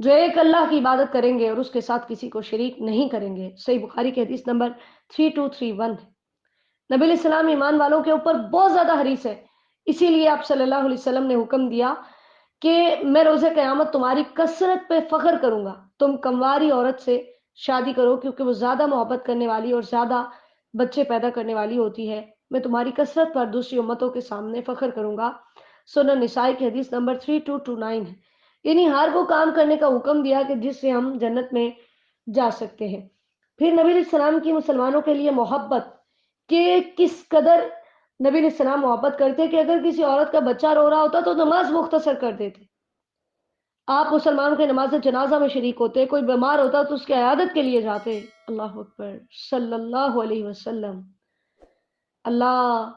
جو ایک اللہ کی عبادت کریں گے اور اس کے ساتھ کسی کو شریک نہیں کریں گے۔ صحیح بخاری کی حدیث نمبر 3231 ہے۔ نبی علیہ السلام ایمان والوں کے اوپر بہت زیادہ حریص ہے، اسی لیے آپ صلی اللہ علیہ وسلم نے حکم دیا کہ میں روز قیامت تمہاری کثرت پہ فخر کروں گا، تم کمواری عورت سے شادی کرو کیونکہ وہ زیادہ محبت کرنے والی اور زیادہ بچے پیدا کرنے والی ہوتی ہے، میں تمہاری کثرت پر دوسری امتوں کے سامنے فخر کروں گا۔ سنن نسائی کی حدیث نمبر 3229 ہے۔ یعنی ہر وہ کام کرنے کا حکم دیا کہ جس سے ہم جنت میں جا سکتے ہیں۔ پھر نبی علیہ السلام کی مسلمانوں کے لیے محبت کہ کس قدر نبی علیہ السلام محبت کرتے کہ اگر کسی عورت کا بچہ رو رہا ہوتا تو نماز مختصر کر دیتے۔ آپ مسلمانوں کے نماز جنازہ میں شریک ہوتے، کوئی بیمار ہوتا تو اس کی عیادت کے لیے جاتے۔ اللہ اکبر صلی اللہ علیہ وسلم۔ اللہ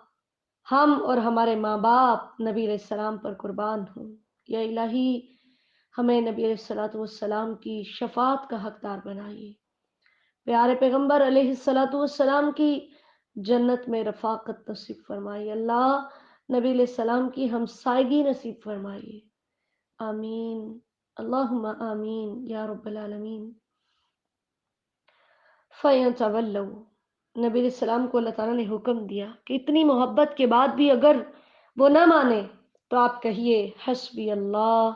ہم اور ہمارے ماں باپ نبی علیہ السلام پر قربان ہوں۔ یا الہی ہمیں نبی علیہ الصلوۃ والسلام کی شفاعت کا حقدار بنائیے، پیارے پیغمبر علیہ الصلوۃ والسلام کی جنت میں رفاقت نصیب فرمائیے، اللہ نبی علیہ السلام کی ہمسائیگی نصیب فرمائیے، آمین اللہم آمین یا رب العالمین۔ فَيَتَوَلَّوْا، نبی علیہ السلام کو اللہ تعالیٰ نے حکم دیا کہ اتنی محبت کے بعد بھی اگر وہ نہ مانے تو آپ کہیے حسبی اللہ،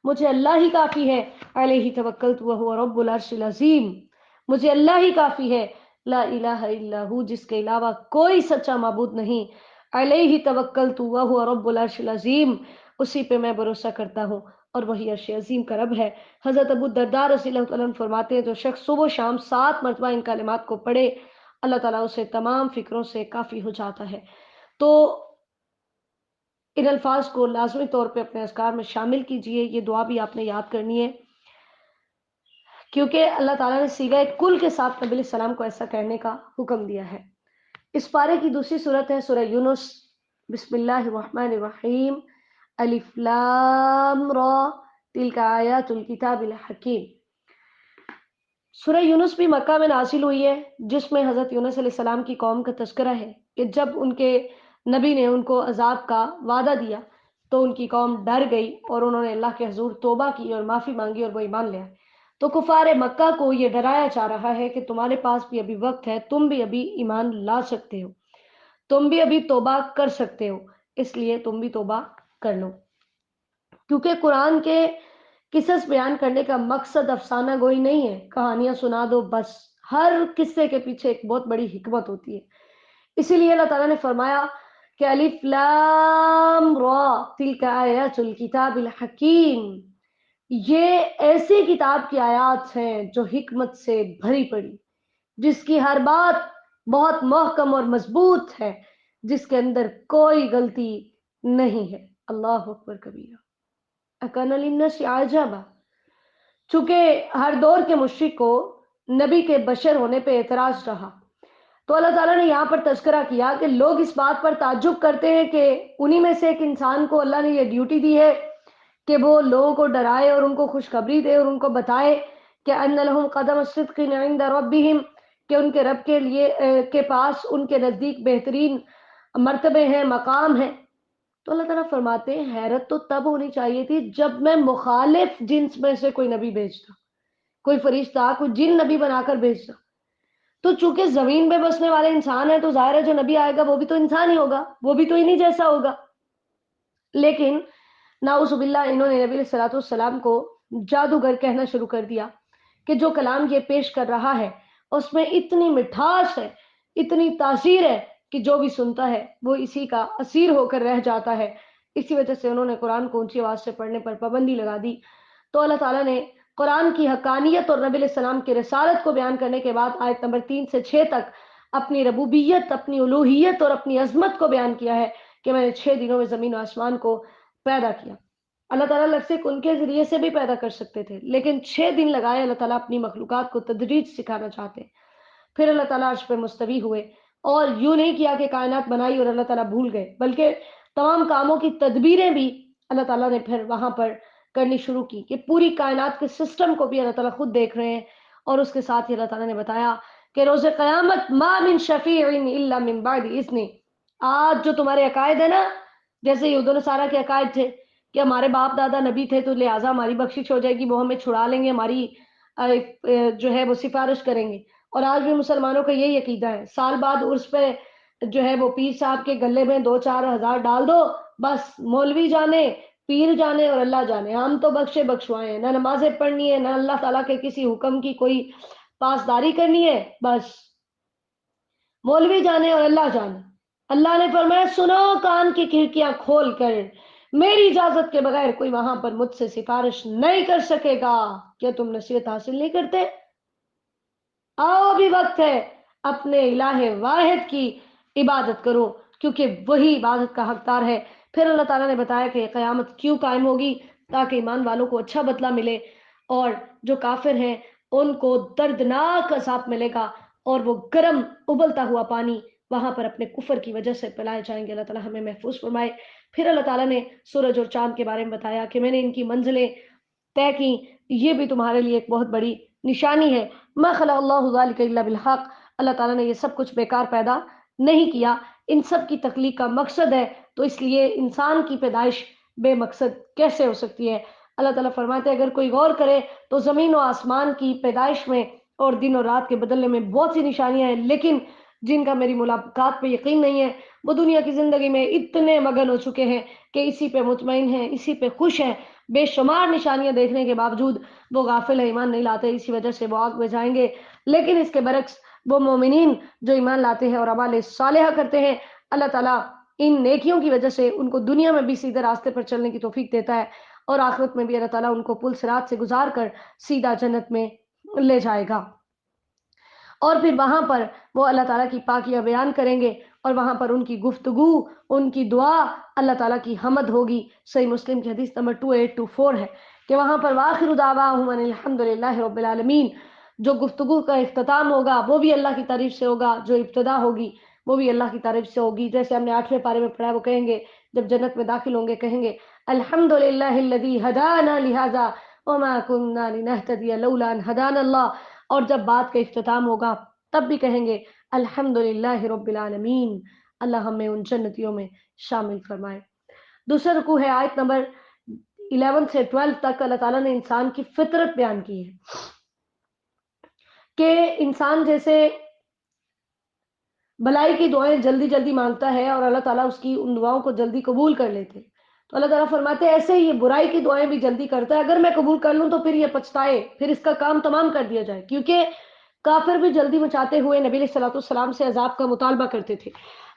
مجھے اللہ ہی کافی ہے، علیہ توکلت وہو رب العرش العظیم، مجھے اللہ ہی کافی ہے، لا الہ الا ہو، جس کے علاوہ کوئی سچا معبود نہیں، علیہ توکلت وہو رب العرش العظیم، اسی پہ میں بھروسہ کرتا ہوں اور وہی عرش عظیم کا رب ہے۔ حضرت ابو الدرداء رضی اللہ تعالیٰ عنہ فرماتے ہیں جو شخص صبح و شام 7 مرتبہ ان کلمات کو پڑھے اللہ تعالیٰ اسے تمام فکروں سے کافی ہو جاتا ہے۔ تو ان الفاظ کو لازمی طور پہ اپنے اذکار میں شامل کیجئے، یہ دعا بھی آپ نے یاد کرنی ہے کیونکہ اللہ تعالیٰ نے صیغہ کل کے ساتھ نبی علیہ السلام کو ایسا کہنے کا حکم دیا ہے۔ اس پارے کی دوسری صورت ہے سورہ یونس۔ بسم اللہ الرحمن الرحیم، الف لام را تلک آیات الکتاب الحکیم۔ سورہ یونس بھی مکہ میں نازل ہوئی ہے، جس میں حضرت یونس علیہ السلام کی قوم کا تذکرہ ہے کہ جب ان کے نبی نے ان کو عذاب کا وعدہ دیا تو ان کی قوم ڈر گئی اور انہوں نے اللہ کے حضور توبہ کی اور معافی مانگی اور وہ ایمان لے آئے۔ تو کفار مکہ کو یہ ڈرایا جا رہا ہے کہ تمہارے پاس بھی ابھی وقت ہے، تم بھی ابھی ایمان لا سکتے ہو، تم بھی ابھی توبہ کر سکتے ہو، اس لیے تم بھی توبہ کر لو۔ کیونکہ قرآن کے قصص بیان کرنے کا مقصد افسانہ گوئی نہیں ہے، کہانیاں سنا دو بس، ہر قصے کے پیچھے ایک بہت بڑی حکمت ہوتی ہے۔ اسی لیے اللہ تعالیٰ نے فرمایا کہ الف لام را تلک آیات الکتاب الحکیم، یہ ایسی کتاب کی آیات ہیں جو حکمت سے بھری پڑی، جس کی ہر بات بہت محکم اور مضبوط ہے، جس کے اندر کوئی غلطی نہیں ہے۔ اللہ اکبر کبیرہ۔ اکان للناس عجبا، چونکہ ہر دور کے مشرک کو نبی کے بشر ہونے پہ اعتراض رہا، تو اللہ تعالیٰ نے یہاں پر تذکرہ کیا کہ لوگ اس بات پر تعجب کرتے ہیں کہ انہی میں سے ایک انسان کو اللہ نے یہ ڈیوٹی دی ہے کہ وہ لوگوں کو ڈرائے اور ان کو خوشخبری دے اور ان کو بتائے کہ ان لہم قدم صدق عند ربہم، کہ ان کے رب کے لیے کے پاس ان کے نزدیک بہترین مرتبے ہیں، مقام ہے۔ تو اللہ تعالیٰ فرماتے ہیں حیرت تو تب ہونی چاہیے تھی جب میں مخالف جنس میں سے کوئی نبی بھیجتا، کوئی فرشتہ، کوئی جن نبی بنا کر بھیجتا۔ تو چونکہ زمین پہ بسنے والے انسان ہیں تو ظاہر ہے جو نبی آئے گا وہ بھی تو انسان ہی ہوگا، وہ بھی تو انہی جیسا ہوگا۔ لیکن نعوذ باللہ انہوں نے نبی علیہ السلام کو جادوگر کہنا شروع کر دیا کہ جو کلام یہ پیش کر رہا ہے اس میں اتنی مٹھاس ہے، اتنی تاثیر ہے کہ جو بھی سنتا ہے وہ اسی کا اسیر ہو کر رہ جاتا ہے۔ اسی وجہ سے انہوں نے قرآن کو اونچی آواز سے پڑھنے پر پابندی لگا دی۔ تو اللہ تعالیٰ نے قرآن کی حقانیت اور نبی علیہ السلام کی رسالت کو بیان کرنے کے بعد آیت نمبر 3 سے 6 تک اپنی ربوبیت، اپنی الوہیت اور اپنی عظمت کو بیان کیا ہے کہ میں نے 6 دنوں میں زمین و آسمان کو پیدا کیا۔ اللہ تعالیٰ لفظ ان کے ذریعے سے بھی پیدا کر سکتے تھے، لیکن 6 دن لگائے اللہ تعالیٰ اپنی مخلوقات کو تدریج سکھانا چاہتے ہیں۔ پھر اللہ تعالیٰ عرش پہ مستوی ہوئے اور یوں نہیں کیا کہ کائنات بنائی اور اللہ تعالیٰ بھول گئے، بلکہ تمام کاموں کی تدبیریں بھی اللہ تعالیٰ نے پھر وہاں پر کرنی شروع کی کہ پوری کائنات کے سسٹم کو بھی اللہ تعالیٰ خود دیکھ رہے ہیں۔ اور اس کے ساتھ ہی اللہ تعالیٰ نے بتایا کہ روز قیامت ما من شفیع الا من بعد اذن، آج جو تمہارے عقائد ہیں نا، جیسے یہود و نصارہ کے عقائد تھے کہ ہمارے باپ دادا نبی تھے تو لہٰذا ہماری بخشش ہو جائے گی، وہ ہمیں چھڑا لیں گے، ہماری جو ہے وہ سفارش کریں گے. اور آج بھی مسلمانوں کا یہی عقیدہ ہے. سال بعد عرس پہ جو ہے وہ پیر صاحب کے گلے میں 2-4 ہزار ڈال دو، بس مولوی جانے، پیر جانے اور اللہ جانے، ہم تو بخشے بخشوائے ہیں، نہ نمازیں پڑھنی ہے، نہ اللہ تعالیٰ کے کسی حکم کی کوئی پاسداری کرنی ہے، بس مولوی جانے اور اللہ جانے. اللہ نے فرمایا سنو کان کی کھڑکیاں کھول کر، میری اجازت کے بغیر کوئی وہاں پر مجھ سے سفارش نہیں کر سکے گا. کیا تم نصیحت حاصل نہیں کرتے؟ آؤ ابھی وقت ہے، اپنے الہ واحد کی عبادت کرو، کیونکہ وہی عبادت کا حقدار ہے. پھر اللہ تعالیٰ نے بتایا کہ قیامت کیوں قائم ہوگی، تاکہ ایمان والوں کو اچھا بدلہ ملے، اور جو کافر ہیں ان کو دردناک عذاب ملے گا، اور وہ گرم ابلتا ہوا پانی وہاں پر اپنے کفر کی وجہ سے پلائے جائیں گے. اللہ تعالیٰ ہمیں محفوظ فرمائے. پھر اللہ تعالیٰ نے سورج اور چاند کے بارے میں بتایا کہ میں نے ان کی منزلیں طے کی، یہ بھی تمہارے لیے ایک بہت بڑی نشانی ہے. ما خلق اللہ ذلک الا بالحق، اللہ تعالیٰ نے یہ سب کچھ بیکار پیدا نہیں کیا، ان سب کی تخلیق کا مقصد ہے. تو اس لیے انسان کی پیدائش بے مقصد کیسے ہو سکتی ہے؟ اللہ تعالیٰ فرماتے ہیں اگر کوئی غور کرے تو زمین و آسمان کی پیدائش میں اور دن اور رات کے بدلنے میں بہت سی نشانیاں ہیں، لیکن جن کا میری ملاقات پہ یقین نہیں ہے وہ دنیا کی زندگی میں اتنے مگن ہو چکے ہیں کہ اسی پہ مطمئن ہیں، اسی پہ خوش ہیں. بے شمار نشانیاں دیکھنے کے باوجود وہ غافل ہے، ایمان نہیں لاتے، اسی وجہ سے وہ آگ میں جائیں گے. لیکن اس کے برعکس وہ مومنین جو ایمان لاتے ہیں اور اعمال صالحہ کرتے ہیں، اللہ تعالیٰ ان نیکیوں کی وجہ سے ان کو دنیا میں بھی سیدھے راستے پر چلنے کی توفیق دیتا ہے، اور آخرت میں بھی اللہ تعالیٰ ان کو پل صراط سے گزار کر سیدھا جنت میں لے جائے گا. اور پھر وہاں پر وہ اللہ تعالیٰ کی پاکیاں بیان کریں گے، اور وہاں پر ان کی گفتگو، ان کی دعا، اللہ تعالیٰ کی حمد ہوگی. صحیح مسلم کی حدیث نمبر 2824 ہے کہ وہاں پر وآخر دعواہم ان الحمد للہ رب العالمین، جو گفتگو کا اختتام ہوگا وہ بھی اللہ کی تعریف سے ہوگا، جو ابتدا ہوگی وہ بھی اللہ کی تعریف سے ہوگی. جیسے ہم نے 8ویں پارے میں پڑھا، وہ کہیں گے جب جنت میں داخل ہوں گے، کہیں گے الحمد للہ الذی ہدانا لہذا وما كنا لنہتدی لولا ان ہدانا اللہ. اور جب بات کا اختتام ہوگا تب بھی کہیں گے الحمد للہ رب العالمین. اللہ ہمیں ان جنتیوں میں شامل فرمائے. دوسرا رکوع ہے آیت نمبر 11 سے 12 تک. اللہ تعالیٰ نے انسان کی فطرت بیان کی ہے کہ انسان جیسے بھلائی کی دعائیں جلدی جلدی مانگتا ہے اور اللہ تعالیٰ اس کی ان دعاؤں کو جلدی قبول کر لیتے، تو اللہ تعالیٰ فرماتے ہیں ایسے ہی یہ برائی کی دعائیں بھی جلدی کرتا ہے، اگر میں قبول کر لوں تو پھر یہ پچھتائے، پھر اس کا کام تمام کر دیا جائے. کیونکہ کافر بھی جلدی مچاتے ہوئے نبی علیہ الصلوۃ والسلام سے عذاب کا مطالبہ کرتے تھے.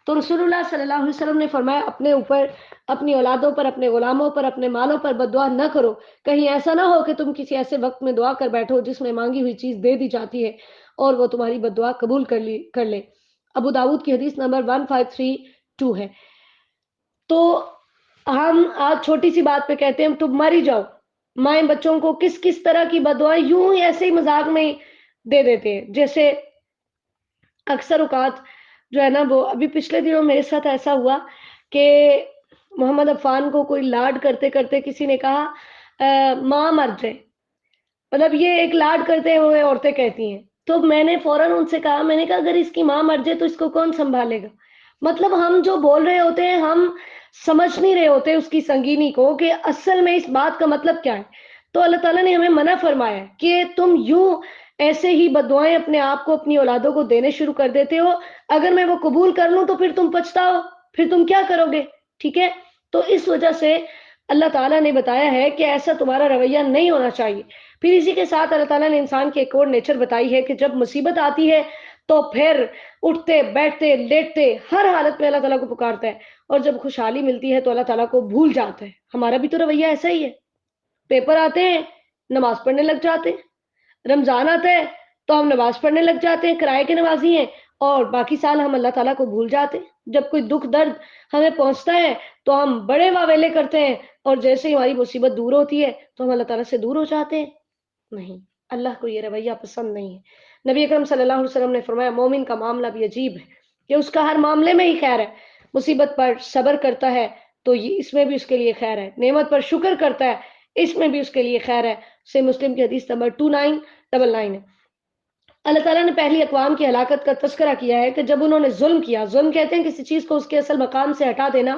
تو رسول اللہ صلی اللہ علیہ وسلم نے فرمایا اپنے اوپر، اپنی اولادوں پر، اپنے غلاموں پر، اپنے مالوں پر بد دعا نہ کرو. کہیں ایسا نہ ہو کہ تم کسی ایسے وقت میں دعا کر بیٹھو جس میں مانگی ہوئی چیز دے دی جاتی ہے اور وہ تمہاری بد دعا قبول کر لے. ابو داؤد کی حدیث نمبر 1532 ہے. تو ہم آج چھوٹی سی بات پہ کہتے ہیں تم مر ہی جاؤ. مائیں بچوں کو کس کس طرح کی بددعائیں یوں ہی ایسے ہی مذاق میں دے دیتے ہیں. جیسے اکثر اوقات جو ہے نا، وہ ابھی پچھلے دنوں میرے ساتھ ایسا ہوا کہ محمد عفان کو کوئی لاڈ کرتے کرتے کسی نے کہا ماں مر جائے. مطلب یہ ایک لاڈ کرتے ہوئے عورتیں کہتی ہیں. تو میں نے فوراً ان سے کہا، میں نے کہا اگر اس کی ماں مر جائے تو اس کو کون سنبھالے گا؟ مطلب ہم جو بول رہے ہوتے ہیں ہم سمجھ نہیں رہے ہوتے اس کی سنگینی کو کہ اصل میں اس بات کا مطلب کیا ہے. تو اللہ تعالیٰ نے ہمیں منع فرمایا ہے کہ تم یوں ایسے ہی بددعائیں اپنے آپ کو، اپنی اولادوں کو دینے شروع کر دیتے ہو. اگر میں وہ قبول کر لوں تو پھر تم پچھتاؤ، پھر تم کیا کرو گے؟ ٹھیک ہے، تو اس وجہ سے اللہ تعالیٰ نے بتایا ہے کہ ایسا تمہارا رویہ نہیں ہونا چاہیے. پھر اسی کے ساتھ اللہ تعالیٰ نے انسان کی ایک اور نیچر بتائی ہے کہ جب مصیبت آتی ہے تو پھر اٹھتے بیٹھتے لیٹتے ہر حالت میں اللہ تعالیٰ کو پکارتا ہے، اور جب خوشحالی ملتی ہے تو اللہ تعالیٰ کو بھول جاتا ہے. ہمارا بھی تو رویہ ایسا ہی ہے. پیپر آتے ہیں نماز پڑھنے لگ جاتے ہیں، رمضان آتا ہے تو ہم نماز پڑھنے لگ جاتے ہیں، کرائے کے نمازی ہیں، اور باقی سال ہم اللہ تعالیٰ کو بھول جاتے ہیں. جب کوئی دکھ درد ہمیں پہنچتا ہے تو ہم بڑے واویلے کرتے ہیں، اور جیسے ہی ہماری مصیبت دور ہوتی ہے تو ہم اللہ تعالیٰ سے دور ہو جاتے ہیں. نہیں، اللہ کو یہ رویہ پسند نہیں ہے. نبی اکرم صلی اللہ علیہ وسلم نے فرمایا مومن کا معاملہ بھی عجیب ہے کہ اس کا ہر معاملے میں ہی خیر ہے. مصیبت پر صبر کرتا ہے تو اس میں بھی اس کے لیے خیر ہے، نعمت پر شکر کرتا ہے اس میں بھی اس کے لیے خیر ہے. سے مسلم کی حدیث نمبر 2999 ہے. اللہ تعالیٰ نے پہلی اقوام کی ہلاکت کا تذکرہ کیا ہے کہ جب انہوں نے ظلم کیا، ظلم کہتے ہیں کسی چیز کو اس کے اصل مقام سے ہٹا دینا،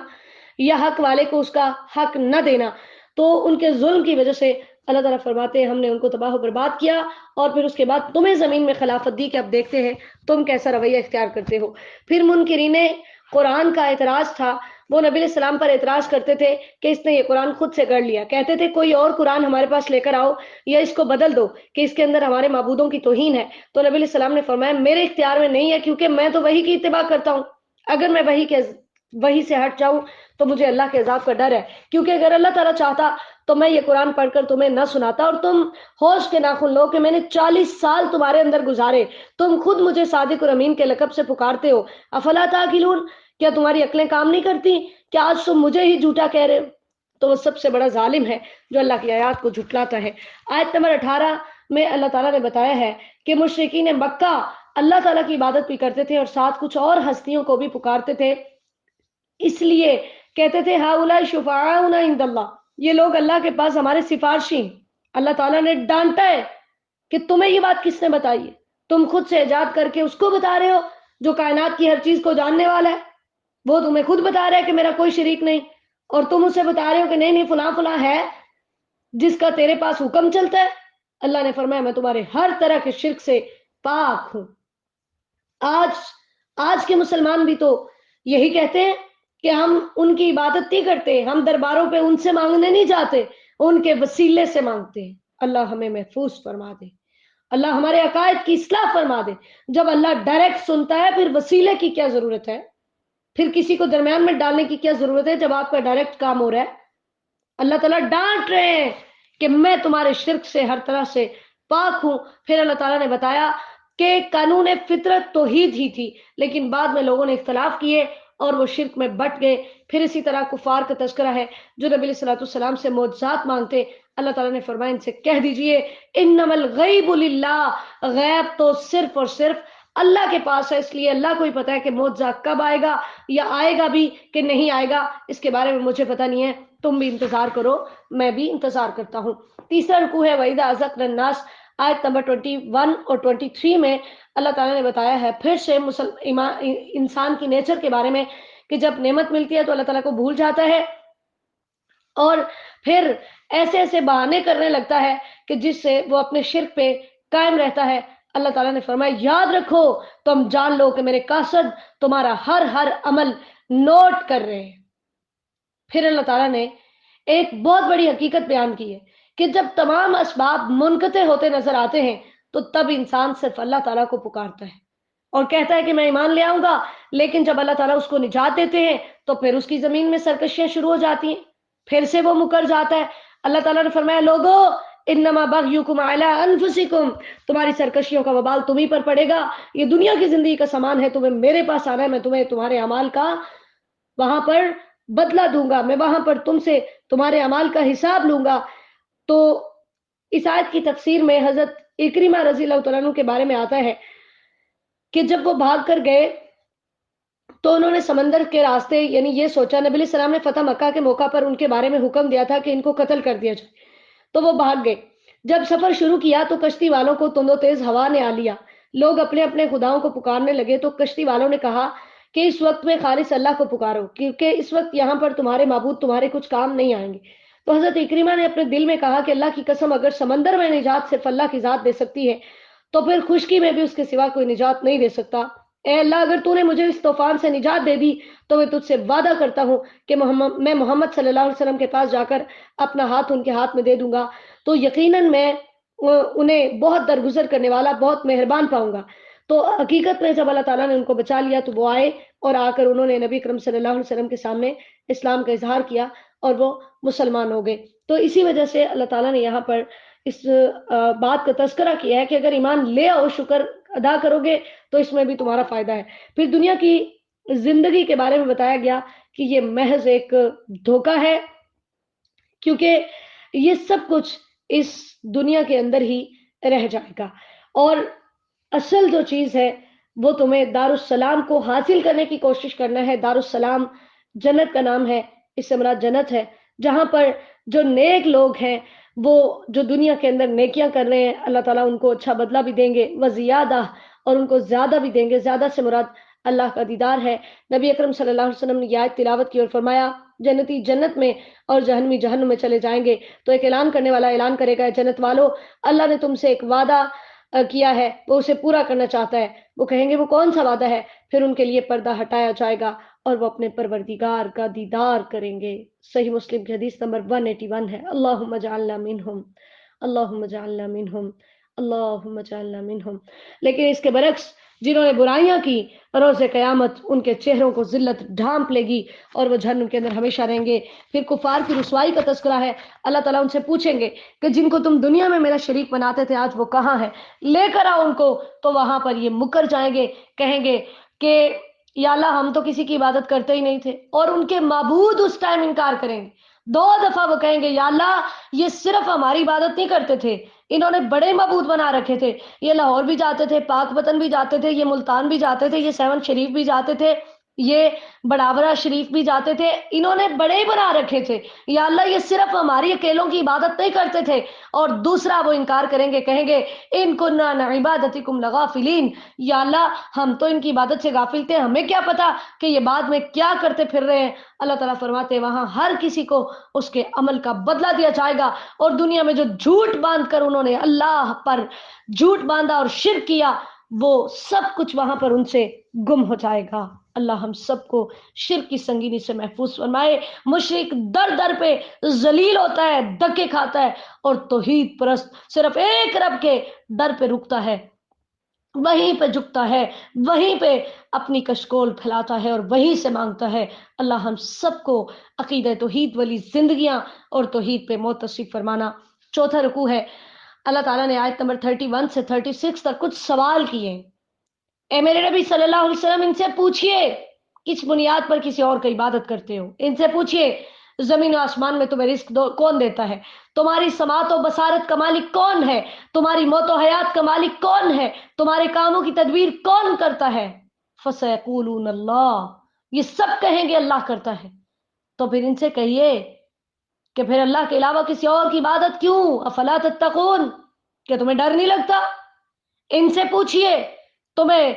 یا حق والے کو اس کا حق نہ دینا، تو ان کے ظلم کی وجہ سے اللہ تعالیٰ فرماتے ہیں ہم نے ان کو تباہ و برباد کیا، اور پھر اس کے بعد تمہیں زمین میں خلافت دی کہ اب دیکھتے ہیں تم کیسا رویہ اختیار کرتے ہو۔ پھر منکرین قرآن کا اعتراض تھا، وہ نبی علیہ السلام پر اعتراض کرتے تھے کہ اس نے یہ قرآن خود سے گڑھ لیا، کہتے تھے کوئی اور قرآن ہمارے پاس لے کر آؤ یا اس کو بدل دو کہ اس کے اندر ہمارے معبودوں کی توہین ہے۔ تو نبی علیہ السلام نے فرمایا میرے اختیار میں نہیں ہے، کیونکہ میں تو وحی کی اتباع کرتا ہوں، اگر میں وحی سے ہٹ جاؤں تو مجھے اللہ کے عذاب کا ڈر ہے، کیونکہ اگر اللہ تعالیٰ چاہتا تو میں یہ قرآن پڑھ کر تمہیں نہ سناتا، اور تم ہوش کے ناخن لو کہ میں نے 40 سال تمہارے اندر گزارے، تم خود مجھے صادق اور امین کے لقب سے پکارتے ہو، افلا تعقلون، کیا تمہاری عقلیں کام نہیں کرتی؟ کیا آج تم مجھے ہی جھوٹا کہہ رہے ہو؟ تو وہ سب سے بڑا ظالم ہے جو اللہ کی آیات کو جھٹلاتا ہے۔ آیت نمبر 18 میں اللہ تعالیٰ نے بتایا ہے کہ مشرکین مکہ اللہ تعالیٰ کی عبادت بھی کرتے تھے اور ساتھ کچھ اور ہستیوں کو بھی پکارتے تھے، اس لیے کہتے تھے ہؤلاء شفعاؤنا عند اللہ، یہ لوگ اللہ کے پاس ہمارے سفارشی ہیں۔ اللہ تعالیٰ نے ڈانٹا ہے کہ تمہیں یہ بات کس نے بتائی ہے؟ تم خود سے ایجاد کر کے اس کو بتا رہے ہو جو کائنات کی ہر چیز کو جاننے والا ہے، وہ تمہیں خود بتا رہا ہے کہ میرا کوئی شریک نہیں، اور تم اسے بتا رہے ہو کہ نہیں نہیں فلاں فلاں ہے جس کا تیرے پاس حکم چلتا ہے۔ اللہ نے فرمایا میں تمہارے ہر طرح کے شرک سے پاک ہوں۔ آج آج کے مسلمان بھی تو یہی کہتے ہیں کہ ہم ان کی عبادت نہیں کرتے، ہم درباروں پہ ان سے مانگنے نہیں جاتے، ان کے وسیلے سے مانگتے ہیں۔ اللہ ہمیں محفوظ فرما دے، اللہ ہمارے عقائد کی اصلاح فرما دے۔ جب اللہ ڈائریکٹ سنتا ہے پھر وسیلے کی کیا ضرورت ہے؟ پھر کسی کو درمیان میں ڈالنے کی کیا ضرورت ہے جب آپ کا ڈائریکٹ کام ہو رہا ہے؟ اللہ تعالیٰ ڈانٹ رہے ہیں کہ میں تمہارے شرک سے ہر طرح سے پاک ہوں۔ پھر اللہ تعالیٰ نے بتایا کہ قانون فطرت توحید ہی تھی، لیکن بعد میں لوگوں نے اختلاف کیے اور وہ شرک میں بٹ گئے۔ پھر اسی طرح کفار کا تذکرہ ہے جو نبی علیہ السلام سے معجزات مانگتے، اللہ تعالیٰ نے فرمایا ان سے کہہ دیجئے انما الغیب للہ، غیب تو صرف اور صرف اللہ کے پاس ہے، اس لیے اللہ کو ہی پتا ہے کہ معجزہ کب آئے گا یا آئے گا بھی کہ نہیں آئے گا، اس کے بارے میں مجھے پتہ نہیں ہے، تم بھی انتظار کرو، میں بھی انتظار کرتا ہوں۔ تیسرا رکوع ہے وَإِذَا أَذَقْنَا النَّاسَ، آیت نمبر 21 اور 23 میں اللہ تعالیٰ نے بتایا ہے پھر سے انسان کی نیچر کے بارے میں کہ جب نعمت ملتی ہے تو اللہ تعالیٰ کو بھول جاتا ہے اور پھر ایسے ایسے بہانے کرنے لگتا ہے کہ جس سے وہ اپنے شرک پہ قائم رہتا ہے۔ اللہ تعالیٰ نے فرمایا یاد رکھو، تم جان لو کہ میرے قاصد تمہارا ہر عمل نوٹ کر رہے ہیں۔ پھر اللہ تعالیٰ نے ایک بہت بڑی حقیقت بیان کی ہے کہ جب تمام اسباب منقطع ہوتے نظر آتے ہیں تو تب انسان صرف اللہ تعالیٰ کو پکارتا ہے اور کہتا ہے کہ میں ایمان لے آؤں گا، لیکن جب اللہ تعالیٰ اس کو نجات دیتے ہیں تو پھر اس کی زمین میں سرکشیاں شروع ہو جاتی ہیں، پھر سے وہ مکر جاتا ہے۔ اللہ تعالیٰ نے فرمایا لوگو انما بغیکم علی انفسکم، تمہاری سرکشیوں کا وبال تمہیں پر پڑے گا، یہ دنیا کی زندگی کا سامان ہے، تمہیں میرے پاس آنا ہے، میں تمہیں تمہارے اعمال کا وہاں پر بدلہ دوں گا، میں وہاں پر تم سے تمہارے اعمال کا حساب لوں گا۔ تو اس آیت کی تفسیر میں حضرت اکرمہ رضی اللہ تعالیٰ عنہ کے بارے میں آتا ہے کہ جب وہ بھاگ کر گئے تو انہوں نے سمندر کے راستے یعنی یہ سوچا، نبی علیہ السلام نے فتح مکہ کے موقع پر ان کے بارے میں حکم دیا تھا کہ ان کو قتل کر دیا جائے، تو وہ بھاگ گئے۔ جب سفر شروع کیا تو کشتی والوں کو تند و تیز ہوا نے آ لیا، لوگ اپنے اپنے خداؤں کو پکارنے لگے، تو کشتی والوں نے کہا کہ اس وقت میں خالص اللہ کو پکارو، کیونکہ اس وقت یہاں پر تمہارے معبود تمہارے کچھ کام نہیں آئیں گے۔ تو حضرت اکرمہ نے اپنے دل میں کہا کہ اللہ کی قسم اگر سمندر میں نجات صرف اللہ کی ذات دے سکتی ہے تو پھر خشکی میں بھی اس کے سوا کوئی نجات نہیں دے سکتا۔ اے اللہ اگر تو نے مجھے اس طوفان سے نجات دے دی تو میں تجھ سے وعدہ کرتا ہوں کہ میں محمد صلی اللہ علیہ وسلم کے پاس جا کر اپنا ہاتھ ان کے ہاتھ میں دے دوں گا، تو یقیناً میں انہیں بہت درگزر کرنے والا، بہت مہربان پاؤں گا۔ تو حقیقت میں جب اللہ تعالیٰ نے ان کو بچا لیا تو وہ آئے اور آ کر انہوں نے نبی اکرم صلی اللہ علیہ وسلم کے سامنے اسلام کا اظہار کیا اور وہ مسلمان ہو گئے۔ تو اسی وجہ سے اللہ تعالیٰ نے یہاں پر اس بات کا تذکرہ کیا ہے کہ اگر ایمان لے آؤ، شکر ادا کرو گے تو اس میں بھی تمہارا فائدہ ہے۔ پھر دنیا کی زندگی کے بارے میں بتایا گیا کہ یہ محض ایک دھوکہ ہے، کیونکہ یہ سب کچھ اس دنیا کے اندر ہی رہ جائے گا، اور اصل جو چیز ہے وہ تمہیں دارالسلام کو حاصل کرنے کی کوشش کرنا ہے۔ دارالسلام جنت کا نام ہے، اس سے مراد جنت ہے، جہاں پر جو نیک لوگ ہیں وہ جو دنیا کے اندر نیکیاں کر رہے ہیں اللہ تعالیٰ ان کو اچھا بدلہ بھی دیں گے، وزیادہ، اور ان کو زیادہ بھی دیں گے۔ زیادہ سے مراد اللہ کا دیدار ہے۔ نبی اکرم صلی اللہ علیہ وسلم نے یہ آیت تلاوت کی اور فرمایا جنتی جنت میں اور جہنمی جہنم میں چلے جائیں گے تو ایک اعلان کرنے والا اعلان کرے گا، جنت والو، اللہ نے تم سے ایک وعدہ کیا ہے، وہ اسے پورا کرنا چاہتا ہے۔ وہ کہیں گے وہ کون سا وعدہ ہے؟ پھر ان کے لیے پردہ ہٹایا جائے گا اور وہ اپنے پروردگار کا دیدار کریں گے۔ صحیح مسلم کی حدیث نمبر 181 ہے۔ اللہم اجعلنا منہم، اللہم اجعلنا منہم، اللہم اجعلنا منہم۔ لیکن اس کے برعکس جنہوں نے برائیاں کی، روز قیامت ان کے چہروں کو ذلت ڈھانپ لے گی اور وہ جہنم کے اندر ہمیشہ رہیں گے۔ پھر کفار کی رسوائی کا تذکرہ ہے۔ اللہ تعالیٰ ان سے پوچھیں گے کہ جن کو تم دنیا میں میرا شریک بناتے تھے آج وہ کہاں ہے؟ لے کر آؤ ان کو۔ تو وہاں پر یہ مکر جائیں گے، کہیں گے کہ یا اللہ ہم تو کسی کی عبادت کرتے ہی نہیں تھے، اور ان کے معبود اس ٹائم انکار کریں گے۔ 2 دفعہ وہ کہیں گے یا اللہ یہ صرف ہماری عبادت نہیں کرتے تھے، انہوں نے بڑے معبود بنا رکھے تھے، یہ لاہور بھی جاتے تھے، پاک وطن بھی جاتے تھے، یہ ملتان بھی جاتے تھے، یہ 7 شریف بھی جاتے تھے، یہ بڑاورہ شریف بھی جاتے تھے، انہوں نے بڑے ہی بنا رکھے تھے، یا اللہ یہ صرف ہماری اکیلوں کی عبادت نہیں کرتے تھے۔ اور دوسرا وہ انکار کریں گے، کہیں گے ان کننا عن عبادتکم لغافلین، یا اللہ ہم تو ان کی عبادت سے غافل تھے، ہمیں کیا پتا کہ یہ بعد میں کیا کرتے پھر رہے ہیں۔ اللہ تعالیٰ فرماتے ہیں وہاں ہر کسی کو اس کے عمل کا بدلہ دیا جائے گا، اور دنیا میں جو جھوٹ باندھ کر انہوں نے اللہ پر جھوٹ باندھا اور شرک کیا، وہ سب کچھ وہاں پر ان سے گم ہو جائے گا۔ اللہ ہم سب کو شرک کی سنگینی سے محفوظ فرمائے۔ مشرک در در پہ ذلیل ہوتا ہے، دھکے کھاتا ہے، اور توحید پرست صرف ایک رب کے در پہ رکتا ہے، وہیں پہ جھکتا ہے، وہیں پہ اپنی کشکول پھیلاتا ہے اور وہیں سے مانگتا ہے۔ اللہ ہم سب کو عقیدہ توحید والی زندگیاں اور توحید پہ متصف فرمانا۔ چوتھا رکوع ہے، اللہ تعالیٰ نے آیت نمبر 31 سے 36 تک کچھ سوال کیے۔ اے میرے نبی صلی اللہ علیہ وسلم ان سے پوچھئے کس بنیاد پر کسی اور کی عبادت کرتے ہو؟ ان سے پوچھئے زمین و آسمان میں تمہیں رزق کون دیتا ہے؟ تمہاری سماعت و بصارت کا مالک کون ہے؟ تمہاری موت و حیات کا مالک کون ہے؟ تمہارے کاموں کی تدبیر کون کرتا ہے؟ فَسَيَقُولُونَ اللَّهُ، یہ سب کہیں گے اللہ کرتا ہے۔ تو پھر ان سے کہیے کہ پھر اللہ کے علاوہ کسی اور کی عبادت کیوں؟ افلا تتقون، کہ تمہیں ڈر نہیں لگتا؟ ان سے پوچھئے تمہیں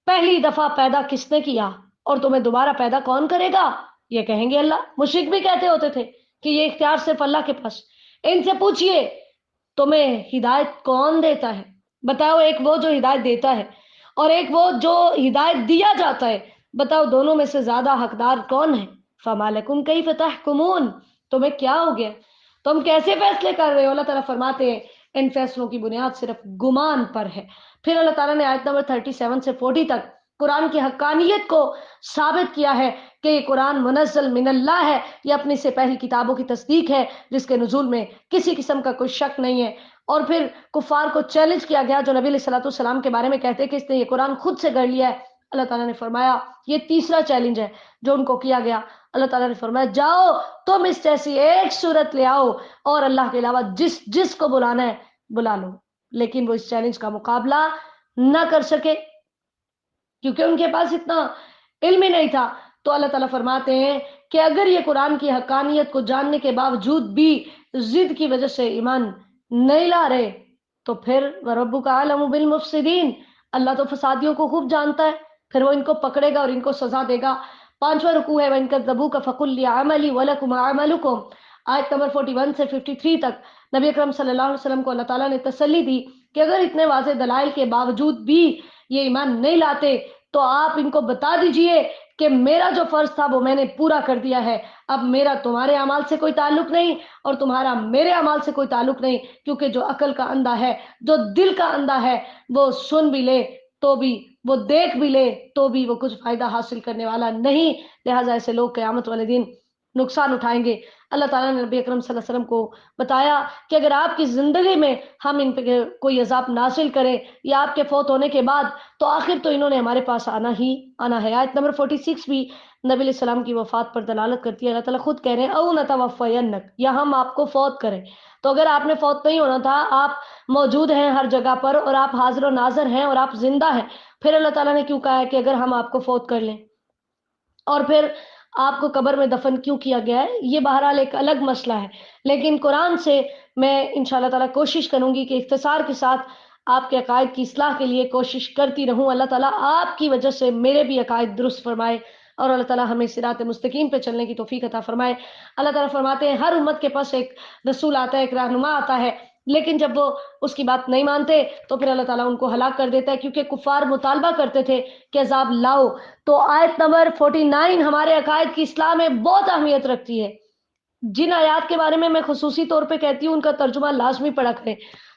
پہلی دفعہ پیدا کس نے کیا اور تمہیں دوبارہ پیدا کون کرے گا؟ یہ کہیں گے اللہ۔ مشرک بھی کہتے ہوتے تھے کہ یہ اختیار صرف اللہ کے پاس۔ ان سے پوچھئے تمہیں ہدایت کون دیتا ہے؟ بتاؤ، ایک وہ جو ہدایت دیتا ہے اور ایک وہ جو ہدایت دیا جاتا ہے، بتاؤ دونوں میں سے زیادہ حقدار کون ہے؟ فَمَا لَكُمْ كَيْفَ تَحْكُمُونَ، تمہیں کیا ہو گیا، تم کیسے فیصلے کر رہے ہو؟ اللہ تعالیٰ فرماتے ہیں ان فیصلوں کی بنیاد صرف گمان پر ہے۔ پھر اللہ تعالیٰ نے آیت نمبر 37 سے 40 تک قرآن کی حقانیت کو ثابت کیا ہے کہ یہ قرآن منزل من اللہ ہے، یہ اپنی سے پہلی کتابوں کی تصدیق ہے جس کے نزول میں کسی قسم کا کوئی شک نہیں ہے۔ اور پھر کفار کو چیلنج کیا گیا جو نبی علیہ الصلوۃ والسلام کے بارے میں کہتے کہ اس نے یہ قرآن خود سے گڑھ لیا ہے۔ اللہ تعالیٰ نے فرمایا یہ تیسرا چیلنج ہے جو ان کو کیا گیا۔ اللہ تعالیٰ نے فرمایا جاؤ تم اس جیسی ایک صورت لے آؤ اور اللہ کے علاوہ جس کو بلانا ہے بلا لو، لیکن وہ اس چیلنج کا مقابلہ نہ کر سکے کیونکہ ان کے پاس اتنا علم ہی نہیں تھا۔ تو اللہ تعالیٰ فرماتے ہیں کہ اگر یہ قرآن کی حقانیت کو جاننے کے باوجود بھی ضد کی وجہ سے ایمان نہیں لا رہے تو پھر وَرَبُّكَ أَعْلَمُ بِالْمُفْسِدِينَ، اللہ تو فسادیوں کو خوب جانتا ہے، پھر وہ ان کو پکڑے گا اور ان کو سزا دے گا۔ پانچواں رکوع ہے وَإِن كَذَّبُوكَ فَقُل لِّي عَمَلِي وَلَكُمْ أَعْمَالُكُمْ، آیت نمبر 41 سے 53 تک نبی اکرم صلی اللہ علیہ وسلم کو اللہ تعالیٰ نے تسلی دی کہ اگر اتنے واضح دلائل کے باوجود بھی یہ ایمان نہیں لاتے تو آپ ان کو بتا دیجئے کہ میرا جو فرض تھا وہ میں نے پورا کر دیا ہے، اب میرا تمہارے اعمال سے کوئی تعلق نہیں اور تمہارا میرے اعمال سے کوئی تعلق نہیں، کیونکہ جو عقل کا اندھا ہے، جو دل کا اندھا ہے، وہ سن بھی لے تو بھی، وہ دیکھ بھی لے تو بھی وہ کچھ فائدہ حاصل کرنے والا نہیں، لہٰذا ایسے لوگ قیامت والے دن نقصان اٹھائیں گے۔ اللہ تعالیٰ نے نبی اکرم صلی اللہ علیہ وسلم کو بتایا کہ اگر آپ کی زندگی میں ہم ان پہ کوئی عذاب نازل کریں یا آپ کے فوت ہونے کے بعد تو آخر تو انہوں نے ہمارے پاس آنا ہے۔ آیت نمبر 46 بھی نبی علیہ السلام کی وفات پر دلالت کرتی ہے۔ اللہ تعالیٰ خود کہہ رہے ہیں او نتوفینک، یا ہم آپ کو فوت کریں۔ تو اگر آپ نے فوت نہیں ہونا تھا، آپ موجود ہیں ہر جگہ پر اور آپ حاضر و ناظر ہیں اور آپ زندہ ہیں، پھر اللہ تعالیٰ نے کیوں کہا ہے کہ اگر ہم آپ کو فوت کر لیں اور پھر آپ کو قبر میں دفن کیوں کیا گیا ہے؟ یہ بہرحال ایک الگ مسئلہ ہے، لیکن قرآن سے میں انشاءاللہ تعالیٰ کوشش کروں گی کہ اختصار کے ساتھ آپ کے عقائد کی اصلاح کے لیے کوشش کرتی رہوں. اللہ تعالیٰ آپ کی وجہ سے میرے بھی عقائد درست فرمائے اور اللہ تعالیٰ ہمیں صراط مستقیم پہ چلنے کی توفیق عطا فرمائے. اللہ تعالیٰ فرماتے ہیں ہر امت کے پاس ایک رسول آتا ہے، ایک رہنما آتا ہے، لیکن جب وہ اس کی بات نہیں مانتے تو پھر اللہ تعالیٰ ان کو ہلاک کر دیتا ہے، کیونکہ کفار مطالبہ کرتے تھے کہ عذاب لاؤ. تو آیت نمبر 49 ہمارے عقائد کی اصلاح میں بہت اہمیت رکھتی ہے. جن آیات کے بارے میں خصوصی طور پہ کہتی ہوں ان کا ترجمہ لازمی پڑھا کریں،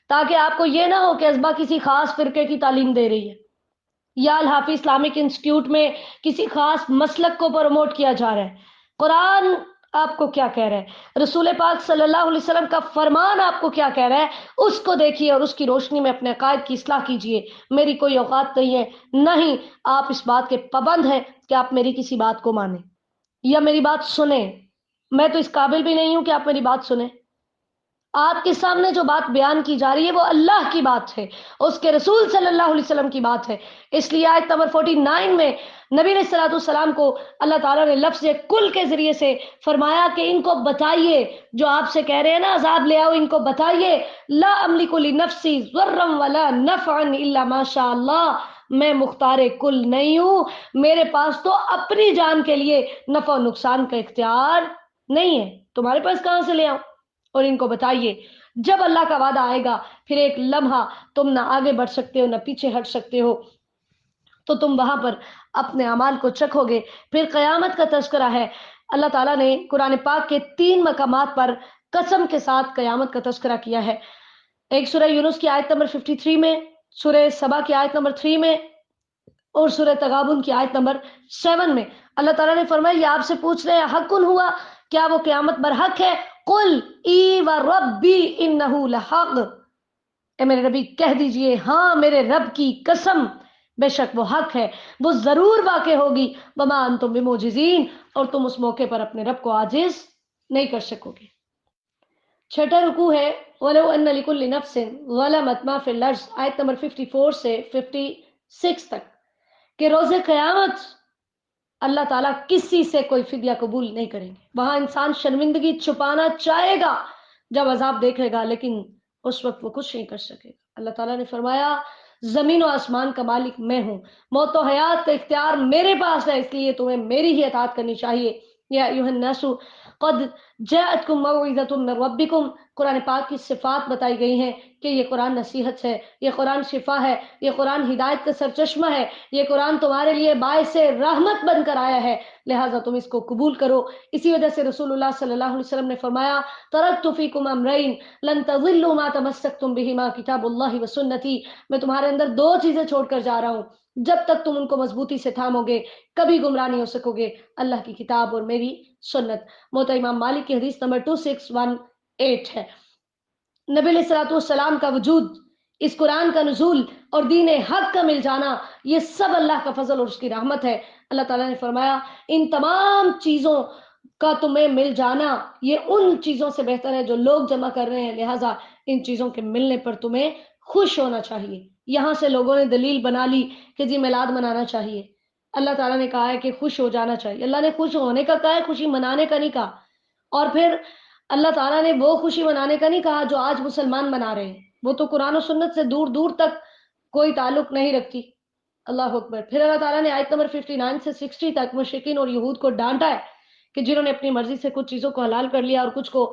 تاکہ آپ کو یہ نہ ہو کہ ازبا کسی خاص فرقے کی تعلیم دے رہی ہے یا الحافظ اسلامک انسٹیٹیوٹ میں کسی خاص مسلک کو پروموٹ کیا جا رہا ہے. قرآن آپ کو کیا کہہ رہا ہے، رسول پاک صلی اللہ علیہ وسلم کا فرمان آپ کو کیا کہہ رہا ہے، اس کو دیکھیے اور اس کی روشنی میں اپنے عقائد کی اصلاح کیجیے. میری کوئی اوقات نہیں ہے، نہیں آپ اس بات کے پابند ہیں کہ آپ میری کسی بات کو مانیں یا میری بات سنیں. میں تو اس قابل بھی نہیں ہوں کہ آپ میری بات سنیں. آپ کے سامنے جو بات بیان کی جا رہی ہے وہ اللہ کی بات ہے، اس کے رسول صلی اللہ علیہ وسلم کی بات ہے. اس لیے آیت نمبر 49 میں نبی علیہ الصلوۃ والسلام کو اللہ تعالیٰ نے لفظ کل کے ذریعے سے فرمایا کہ ان کو بتائیے، جو آپ سے کہہ رہے ہیں نا عذاب لے آؤ، ان کو بتائیے لا املک لنفسی ضرا ولا نفعا الا ما شاء اللہ، میں مختار کل نہیں ہوں، میرے پاس تو اپنی جان کے لیے نفع و نقصان کا اختیار نہیں ہے، تمہارے پاس کہاں سے لے آؤں. اور ان کو بتائیے جب اللہ کا وعدہ آئے گا پھر ایک لمحہ تم نہ آگے بڑھ سکتے ہو نہ پیچھے ہٹ سکتے ہو، تو تم وہاں پر اپنے اعمال کو چکھو گے. پھر قیامت کا تذکرہ ہے. اللہ تعالیٰ نے قرآن پاک کے 3 مقامات پر قسم کے ساتھ قیامت کا تذکرہ کیا ہے. ایک سورہ یونس کی آیت نمبر 53 میں، سورہ سبا کی آیت نمبر 3 میں اور سورہ تغابن کی آیت نمبر 7 میں. اللہ تعالیٰ نے فرمایا یہ آپ سے پوچھ رہے ہیں حق ہوا، کیا وہ قیامت برحق ہے؟ قل ای و ربی انہ لحق، اے میرے نبی کہہ دیجئے ہاں میرے رب کی قسم بے شک وہ حق ہے، وہ ضرور واقع ہوگی. وما انتم بمعجزین، اور تم اس موقع پر اپنے رب کو عاجز نہیں کر سکو گے. چھٹا رکوع ہے وَلَوْ أَنَّ لِكُلِّ نَفْسٍ ظَلَمَتْ مَا فِي الْأَرْضِ، آیت نمبر 54 سے 56 تک، کہ روز قیامت اللہ تعالیٰ کسی سے کوئی فدیہ قبول نہیں کریں گے. وہاں انسان شرمندگی چھپانا چاہے گا جب عذاب دیکھے گا، لیکن اس وقت وہ کچھ نہیں کر سکے گا. اللہ تعالیٰ نے فرمایا زمین و آسمان کا مالک میں ہوں، موت و حیات کا اختیار میرے پاس ہے، اس لیے تمہیں میری ہی اطاعت کرنی چاہیے. یا ایھا الناس قد جاءتکم موعظۃ من ربکم، قرآن پاک کی صفات بتائی گئی ہیں کہ یہ قرآن نصیحت ہے، یہ قرآن شفا ہے، یہ قرآن ہدایت کا سرچشمہ ہے، یہ قرآن تمہارے لیے باعث رحمت بن کر آیا ہے، لہٰذا تم اس کو قبول کرو. اسی وجہ سے رسول اللہ صلی اللہ علیہ وسلم نے فرمایا ترکت فیکم امرین لن تضلوا ما تمسکتم بہما کتاب اللہ و سنتی، میں تمہارے اندر 2 چیزیں چھوڑ کر جا رہا ہوں، جب تک تم ان کو مضبوطی سے تھامو گے کبھی گمراہ نہیں ہو سکو گے، اللہ کی کتاب اور میری سنت. موطا امام مالک کی حدیث نمبر 2618 ہے. نبی علیہ الصلوۃ والسلام کا وجود، اس قرآن کا نزول اور دین حق کا مل جانا، یہ سب اللہ کا فضل اور اس کی رحمت ہے. اللہ تعالیٰ نے فرمایا ان تمام چیزوں کا تمہیں مل جانا یہ ان چیزوں سے بہتر ہے جو لوگ جمع کر رہے ہیں، لہٰذا ان چیزوں کے ملنے پر تمہیں خوش ہونا چاہیے. یہاں سے لوگوں نے دلیل بنا لی کہ جی میلاد منانا چاہیے. اللہ تعالیٰ نے کہا ہے کہ خوش ہو جانا چاہیے، اللہ نے خوش ہونے کا کہا ہے، خوشی منانے کا نہیں کہا. اور پھر اللہ تعالیٰ نے وہ خوشی منانے کا نہیں کہا جو آج مسلمان منا رہے ہیں، وہ تو قرآن و سنت سے دور دور تک کوئی تعلق نہیں رکھتی. اللہ اکبر. پھر اللہ تعالیٰ نے آیت نمبر 59 سے 60 تک مشرکین اور یہود کو ڈانٹا ہے کہ جنہوں نے اپنی مرضی سے کچھ چیزوں کو حلال کر لیا اور کچھ کو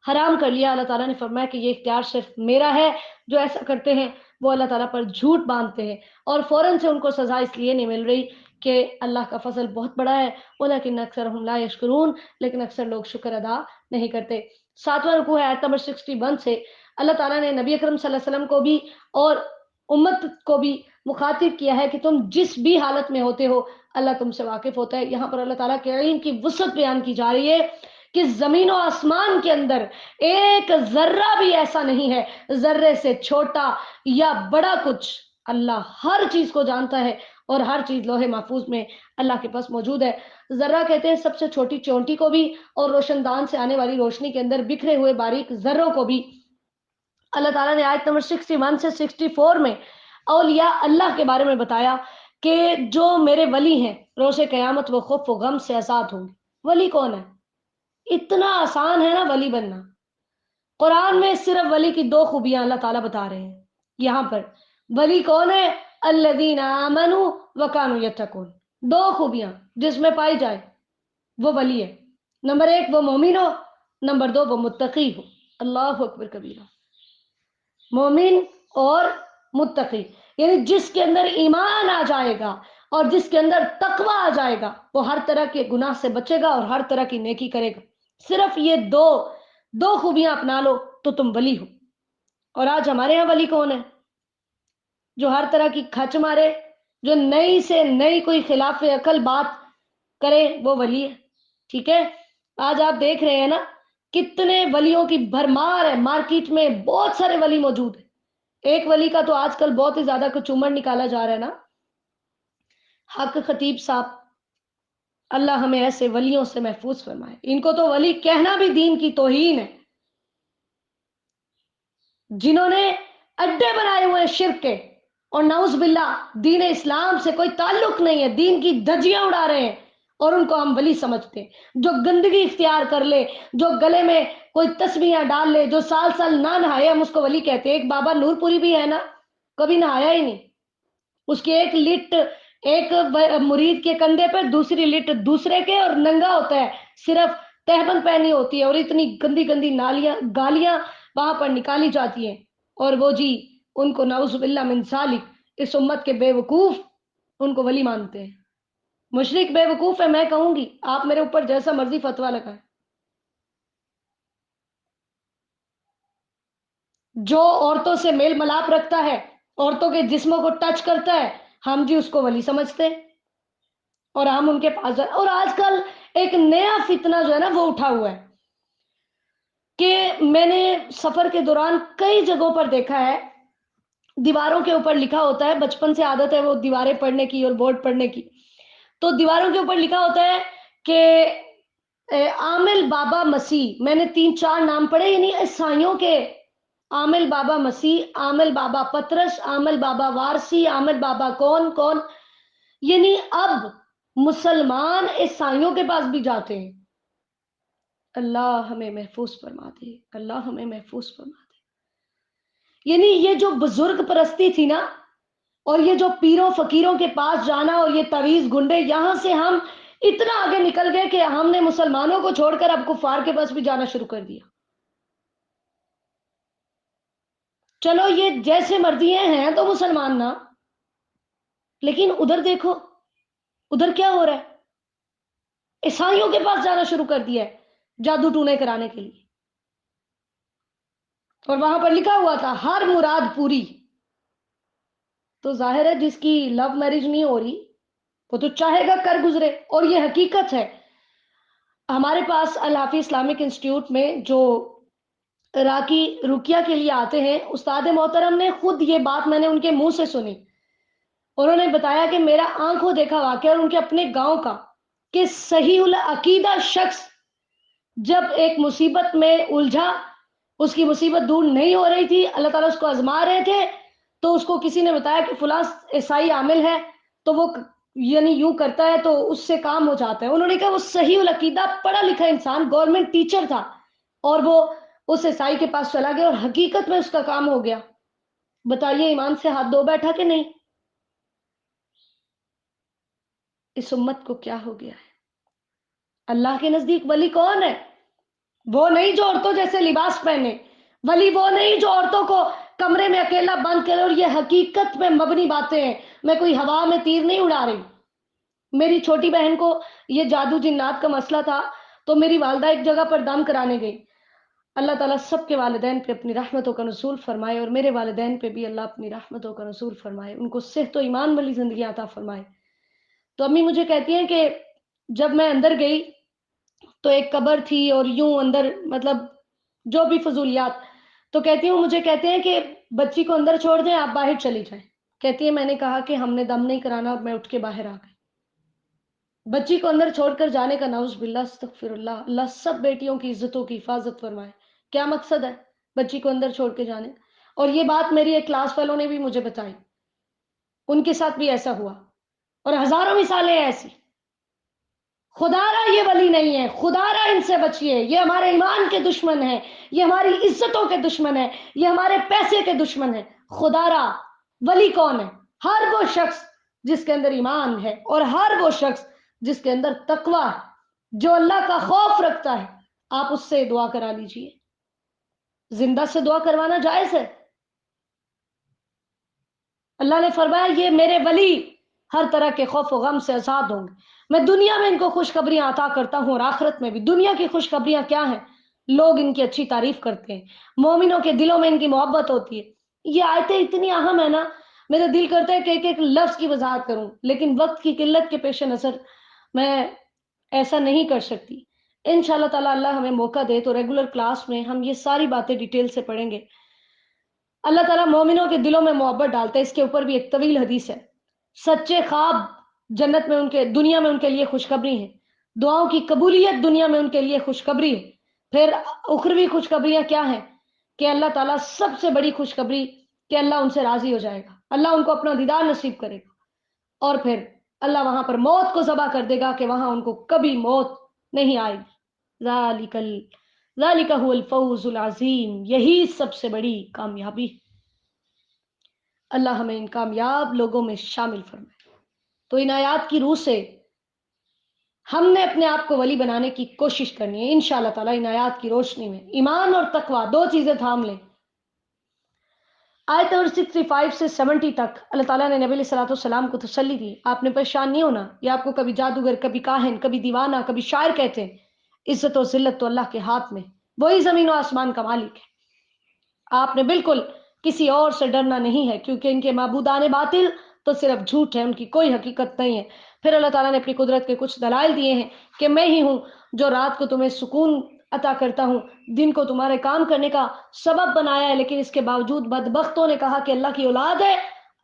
حرام کر لیا. اللہ تعالیٰ نے فرمایا کہ یہ اختیار صرف میرا ہے، جو ایسا کرتے ہیں وہ اللہ تعالیٰ پر جھوٹ باندھتے ہیں، اور فوراً سے ان کو سزا اس لیے نہیں مل رہی کہ اللہ کا فضل بہت بڑا ہے. ولیکن اکثرهم لا یشکرون، لیکن اکثر لوگ شکر ادا نہیں کرتے. 7واں رکوع ہے آیت نمبر 61 سے. اللہ تعالیٰ نے نبی اکرم صلی اللہ علیہ وسلم کو بھی اور امت کو بھی مخاطب کیا ہے کہ تم جس بھی حالت میں ہوتے ہو اللہ تم سے واقف ہوتا ہے. یہاں پر اللہ تعالیٰ کے علم کی وسعت بیان کی جا رہی ہے کہ زمین و آسمان کے اندر ایک ذرہ بھی ایسا نہیں ہے، ذرے سے چھوٹا یا بڑا کچھ، اللہ ہر چیز کو جانتا ہے اور ہر چیز لوح محفوظ میں اللہ کے پاس موجود ہے. ذرہ کہتے ہیں سب سے چھوٹی چونٹی کو بھی، اور روشن دان سے آنے والی روشنی کے اندر بکھرے ہوئے باریک ذروں کو بھی. اللہ تعالیٰ نے آیت نمبر 61 سے 64 میں اولیاء اللہ کے بارے میں بتایا کہ جو میرے ولی ہیں روز قیامت وہ خوف و غم سے آزاد ہوں گے. ولی کون ہے؟ اتنا آسان ہے نا ولی بننا. قرآن میں صرف ولی کی 2 خوبیاں اللہ تعالیٰ بتا رہے ہیں. یہاں پر ولی کون ہے؟ الذین آمنوا وکانوا یتقون. دو خوبیاں جس میں پائی جائے وہ ولی ہے. نمبر ایک وہ مومن ہو، نمبر دو وہ متقی ہو. اللہ اکبر کبیرہ. مومن اور متقی، یعنی جس کے اندر ایمان آ جائے گا اور جس کے اندر تقوی آ جائے گا وہ ہر طرح کے گناہ سے بچے گا اور ہر طرح کی نیکی کرے گا. صرف یہ دو خوبیاں اپنا لو تو تم ولی ہو. اور آج ہمارے ہاں ولی کون ہے؟ جو ہر طرح کی کھچ مارے، جو نئی سے نئی کوئی خلاف عقل بات کرے، وہ ولی ہے. ٹھیک ہے، آج آپ دیکھ رہے ہیں نا کتنے ولیوں کی بھرمار ہے، مارکیٹ میں بہت سارے ولی موجود ہیں. ایک ولی کا تو آج کل بہت ہی زیادہ کچومر نکالا جا رہا ہے نا، حق خطیب صاحب. اللہ ہمیں ایسے ولیوں سے محفوظ فرمائے. ان کو تو ولی کہنا بھی دین کی توہین ہے، جنہوں نے اڈے بنائے ہوئے شرک کے، اور نعوذ باللہ دین اسلام سے کوئی تعلق نہیں ہے، دین کی دھجیاں اڑا رہے ہیں اور ان کو ہم ولی سمجھتے ہیں. جو گندگی اختیار کر لے، جو گلے میں کوئی تسبیحاں ڈال لے، جو سال سال نہ نہائے، ہم اس کو ولی کہتے ہیں. ایک بابا نور پوری بھی ہے نا، کبھی نہایا ہی نہیں. اس کی ایک لٹ ایک مرید کے کندھے پہ، دوسری لٹ دوسرے کے، اور ننگا ہوتا ہے، صرف تہبند پہنی ہوتی ہے، اور اتنی گندی گندی نالیاں گالیاں وہاں پر نکالی جاتی ہیں. اور وہ جی ان کو نعوذ باللہ من ذالک، اس امت کے بے وقوف ان کو ولی مانتے ہیں. مشرک بے وقوف ہے، میں کہوں گی. آپ میرے اوپر جیسا مرضی فتویٰ لگائیں. جو عورتوں سے میل ملاپ رکھتا ہے، عورتوں کے جسموں کو ٹچ کرتا ہے، ہم جی اس کو ولی سمجھتے ہیں اور ہم ان کے پاس جائیں. اور آج کل ایک نیا فتنہ جو ہے نا وہ اٹھا ہوا ہے کہ میں نے سفر کے دوران کئی جگہوں پر دیکھا ہے، دیواروں کے اوپر لکھا ہوتا ہے. بچپن سے عادت ہے وہ دیواریں پڑھنے کی اور بورڈ پڑھنے کی. تو دیواروں کے اوپر لکھا ہوتا ہے کہ عامل بابا مسیح. میں نے 3-4 نام پڑھے، یعنی عیسائیوں کے. عامل بابا مسیح، عامل بابا پترس، عامل بابا وارسی، عامل بابا کون کون. یعنی اب مسلمان عیسائیوں کے پاس بھی جاتے ہیں. اللہ ہمیں محفوظ فرما دے، اللہ ہمیں محفوظ فرما دے. یعنی یہ جو بزرگ پرستی تھی نا، اور یہ جو پیروں فقیروں کے پاس جانا، اور یہ تعویذ گنڈے، یہاں سے ہم اتنا آگے نکل گئے کہ ہم نے مسلمانوں کو چھوڑ کر اب کفار کے پاس بھی جانا شروع کر دیا. چلو یہ جیسے مرضی ہیں تو مسلمان نا، لیکن ادھر دیکھو ادھر کیا ہو رہا ہے. عیسائیوں کے پاس جانا شروع کر دیا ہے جادو ٹونے کرانے کے لیے. اور وہاں پر لکھا ہوا تھا ہر مراد پوری. تو ظاہر ہے جس کی لو میرج نہیں ہو رہی وہ تو چاہے گا کر گزرے. اور یہ حقیقت ہے. ہمارے پاس الحافی اسلامک انسٹیٹیوٹ میں جو راکی رقیہ کے لیے آتے ہیں، استاد محترم نے خود یہ بات میں نے ان کے منہ سے سنی. انہوں نے بتایا کہ میرا آنکھوں دیکھا واقعہ اور ان کے اپنے گاؤں کا، کہ صحیح العقیدہ شخص جب ایک مصیبت میں الجھا، اس کی مصیبت دور نہیں ہو رہی تھی، اللہ تعالیٰ اس کو آزما رہے تھے، تو اس کو کسی نے بتایا کہ فلاں عیسائی عامل ہے تو وہ یعنی یوں کرتا ہے تو اس سے کام ہو جاتا ہے. انہوں نے کہا وہ صحیح العقیدہ پڑھا لکھا انسان، گورنمنٹ ٹیچر تھا، اور وہ اس عیسائی کے پاس چلا گیا اور حقیقت میں اس کا کام ہو گیا. بتائیے ایمان سے ہاتھ دھو بیٹھا کہ نہیں؟ اس امت کو کیا ہو گیا ہے؟ اللہ کے نزدیک ولی کون ہے؟ وہ نہیں جو عورتوں جیسے لباس پہنے. ولی وہ نہیں جو عورتوں کو کمرے میں اکیلا بند کرے. اور یہ حقیقت میں مبنی باتیں ہیں، میں کوئی ہوا میں تیر نہیں اڑا رہی. میری چھوٹی بہن کو یہ جادو جنات کا مسئلہ تھا تو میری والدہ ایک جگہ پر دم کرانے گئی. اللہ تعالیٰ سب کے والدین پہ اپنی رحمتوں کا نزول فرمائے، اور میرے والدین پہ بھی اللہ اپنی رحمتوں کا نزول فرمائے، ان کو صحت و ایمان والی زندگی عطا فرمائے. تو امی مجھے کہتی ہیں کہ جب میں اندر گئی تو ایک قبر تھی اور یوں اندر مطلب جو بھی فضولیات، تو کہتی ہوں مجھے کہتے ہیں کہ بچی کو اندر چھوڑ دیں، آپ باہر چلی جائیں. کہتی ہے میں نے کہا کہ ہم نے دم نہیں کرانا، اور میں اٹھ کے باہر آ گئی. بچی کو اندر چھوڑ کر جانے کا نعوذ باللہ استغفر اللہ. اللہ سب بیٹیوں کی عزتوں کی حفاظت فرمائے. کیا مقصد ہے بچی کو اندر چھوڑ کے جانے؟ اور یہ بات میری ایک کلاس فیلو نے بھی مجھے بتائی، ان کے ساتھ بھی ایسا ہوا، اور ہزاروں مثالیں ہیں ایسی. خدا را یہ ولی نہیں ہے، خدا را ان سے بچیے. یہ ہمارے ایمان کے دشمن ہیں، یہ ہماری عزتوں کے دشمن ہیں، یہ ہمارے پیسے کے دشمن ہیں. خدا را ولی کون ہے؟ ہر وہ شخص جس کے اندر ایمان ہے اور ہر وہ شخص جس کے اندر تقوی ہے، جو اللہ کا خوف رکھتا ہے، آپ اس سے دعا کرا لیجئے۔ زندہ سے دعا کروانا جائز ہے۔ اللہ نے فرمایا یہ میرے ولی ہر طرح کے خوف و غم سے آزاد ہوں گے، میں دنیا میں ان کو خوشخبریاں عطا کرتا ہوں اور آخرت میں بھی۔ دنیا کی خوشخبریاں کیا ہیں؟ لوگ ان کی اچھی تعریف کرتے ہیں، مومنوں کے دلوں میں ان کی محبت ہوتی ہے۔ یہ آیتیں اتنی اہم ہے نا، میرا دل کرتا ہے کہ ایک ایک لفظ کی وضاحت کروں، لیکن وقت کی قلت کے پیش نظر میں ایسا نہیں کر سکتی۔ انشاءاللہ تعالی اللہ ہمیں موقع دے تو ریگولر کلاس میں ہم یہ ساری باتیں ڈیٹیل سے پڑھیں گے۔ اللہ تعالیٰ مومنوں کے دلوں میں محبت ڈالتا ہے، اس کے اوپر بھی ایک طویل حدیث ہے۔ سچے خواب جنت میں ان کے، دنیا میں ان کے لیے خوشخبری ہے۔ دعاؤں کی قبولیت دنیا میں ان کے لیے خوشخبری ہے۔ پھر اخروی خوشخبریاں کیا ہیں؟ کہ اللہ تعالیٰ سب سے بڑی خوشخبری کہ اللہ ان سے راضی ہو جائے گا، اللہ ان کو اپنا دیدار نصیب کرے گا، اور پھر اللہ وہاں پر موت کو ذبح کر دے گا کہ وہاں ان کو کبھی موت نہیں آئے گی۔ ذالک هو الفوز العظیم، یہی سب سے بڑی کامیابی۔ اللہ ہمیں ان کامیاب لوگوں میں شامل فرمائے۔ تو ان آیات کی روح سے ہم نے اپنے آپ کو ولی بنانے کی کوشش کرنی ہے انشاءاللہ تعالیٰ۔ ان آیات کی روشنی میں ایمان اور تقوی دو چیزیں تھام لیں۔ آیت نمبر 65 سے 70 تک اللہ تعالیٰ نے نبی علیہ الصلوۃ والسلام کو تسلی دی، آپ نے پریشان نہیں ہونا۔ یہ آپ کو کبھی جادوگر، کبھی کاہن، کبھی دیوانہ، کبھی شاعر کہتے ہیں، عزت و ذلت تو اللہ کے ہاتھ میں، وہی زمین و آسمان کا مالک ہے۔ آپ نے بالکل کسی اور سے ڈرنا نہیں ہے، کیونکہ ان کے معبودان باطل تو صرف جھوٹ ہے، ان کی کوئی حقیقت نہیں ہے۔ پھر اللہ تعالیٰ نے اپنی قدرت کے کچھ دلائل دیے ہیں کہ میں ہی ہوں جو رات کو تمہیں سکون عطا کرتا ہوں، دن کو تمہارے کام کرنے کا سبب بنایا ہے، لیکن اس کے باوجود بدبختوں نے کہا کہ اللہ کی اولاد ہے۔